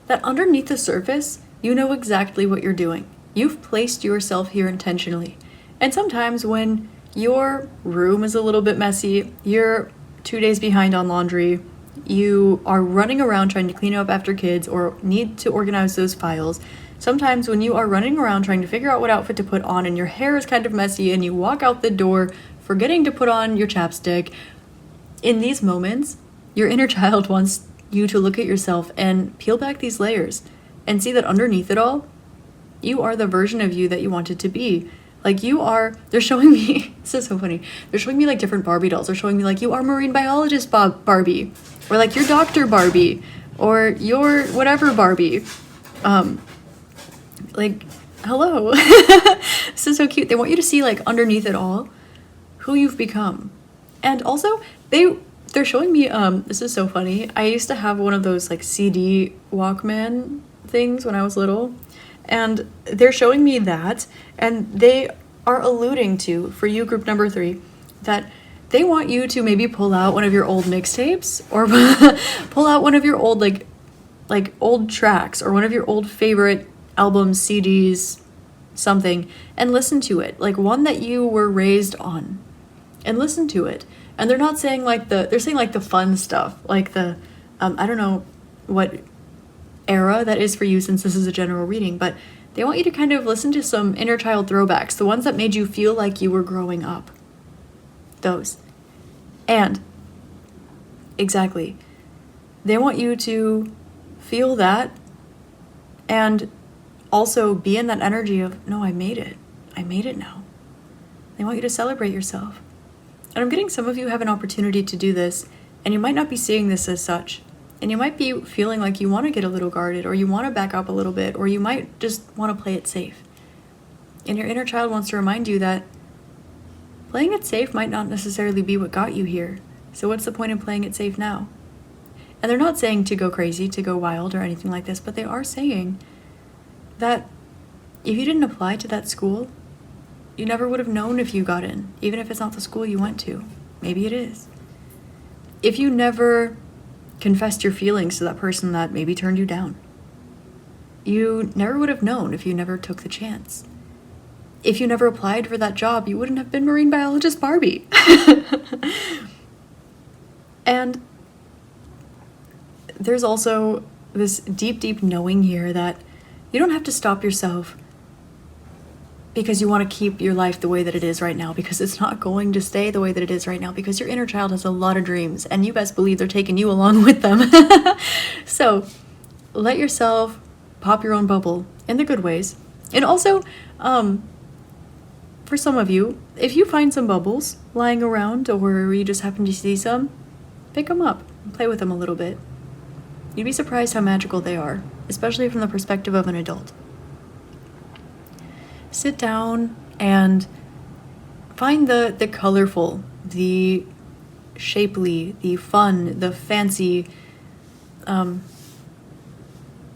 that underneath the surface, you know exactly what you're doing. You've placed yourself here intentionally. And sometimes when your room is a little bit messy, you're 2 days behind on laundry, you are running around trying to clean up after kids or need to organize those files. Sometimes when you are running around trying to figure out what outfit to put on and your hair is kind of messy and you walk out the door forgetting to put on your chapstick, in these moments, your inner child wants you to look at yourself and peel back these layers and see that underneath it all, you are the version of you that you wanted to be. Like they're showing me, this is so funny, they're showing me like different Barbie dolls. They're showing me like, you are marine biologist Barbie, or like your Dr. Barbie, or your whatever Barbie. Like, hello. This is so cute. They want you to see like underneath it all who you've become. And also they're showing me, this is so funny. I used to have one of those like CD Walkman things when I was little. And they're showing me that, and they are alluding to, for you, group number 3, that they want you to maybe pull out one of your old mixtapes, or pull out one of your old, like old tracks, or one of your old favorite albums, CDs, something, and listen to it. Like one that you were raised on, and listen to it. And they're not saying they're saying like the fun stuff, like the, I don't know what era that is for you since this is a general reading, but they want you to kind of listen to some inner child throwbacks, the ones that made you feel like you were growing up. Those. And exactly, they want you to feel that and also be in that energy of, no, I made it now. They want you to celebrate yourself. And I'm getting some of you have an opportunity to do this, and you might not be seeing this as such. And you might be feeling like you want to get a little guarded, or you want to back up a little bit, or you might just want to play it safe. And your inner child wants to remind you that playing it safe might not necessarily be what got you here. So what's the point in playing it safe now? And they're not saying to go crazy, to go wild, or anything like this, but they are saying that if you didn't apply to that school, you never would have known if you got in, even if it's not the school you went to. Maybe it is. If you never confessed your feelings to that person that maybe turned you down, you never would have known if you never took the chance. If you never applied for that job, you wouldn't have been marine biologist Barbie. And there's also this deep, deep knowing here that you don't have to stop yourself because you want to keep your life the way that it is right now, because it's not going to stay the way that it is right now, because your inner child has a lot of dreams, and you best believe they're taking you along with them. So let yourself pop your own bubble in the good ways. And also, for some of you, if you find some bubbles lying around, or you just happen to see some, pick them up and play with them a little bit. You'd be surprised how magical they are, especially from the perspective of an adult. Sit down and find the colorful, the shapely, the fun, the fancy.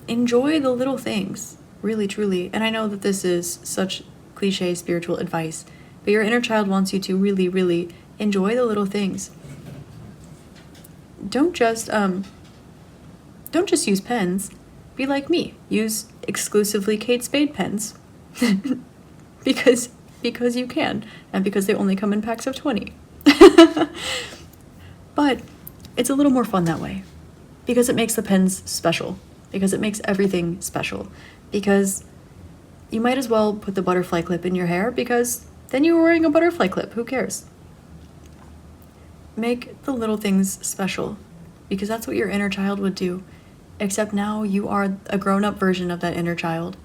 Enjoy the little things, really, truly. And I know that this is such cliche spiritual advice, but your inner child wants you to really, really enjoy the little things. Don't just use pens. Be like me. Use exclusively Kate Spade pens. because you can, and because they only come in packs of 20. But it's a little more fun that way, because it makes the pens special, because it makes everything special, because you might as well put the butterfly clip in your hair, because then you were wearing a butterfly clip. Who cares? Make the little things special, because that's what your inner child would do, except now you are a grown-up version of that inner child.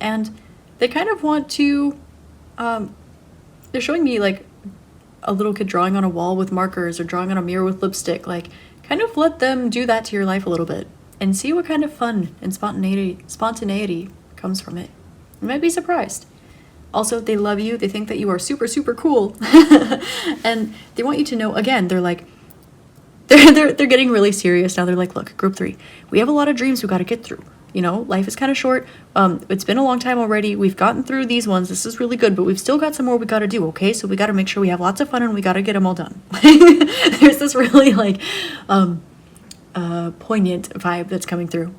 And they kind of want to, they're showing me like a little kid drawing on a wall with markers, or drawing on a mirror with lipstick. Like, kind of let them do that to your life a little bit, and see what kind of fun and spontaneity comes from it. You might be surprised. Also, they love you. They think that you are super, super cool. And they want you to know, again, they're like, they're getting really serious now. They're like, look, group 3, we have a lot of dreams we got to get through. You know, life is kind of short. It's been a long time already. We've gotten through these ones. This is really good, but we've still got some more we got to do, okay? So we got to make sure we have lots of fun, and we got to get them all done. There's this really, like, poignant vibe that's coming through.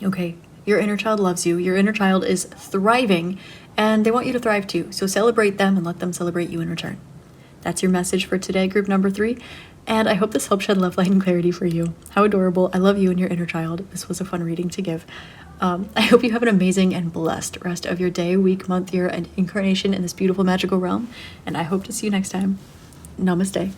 Okay, your inner child loves you. Your inner child is thriving, and they want you to thrive too. So celebrate them and let them celebrate you in return. That's your message for today, group number 3. And I hope this helped shed love, light, and clarity for you. How adorable. I love you and your inner child. This was a fun reading to give. I hope you have an amazing and blessed rest of your day, week, month, year, and incarnation in this beautiful magical realm. And I hope to see you next time. Namaste.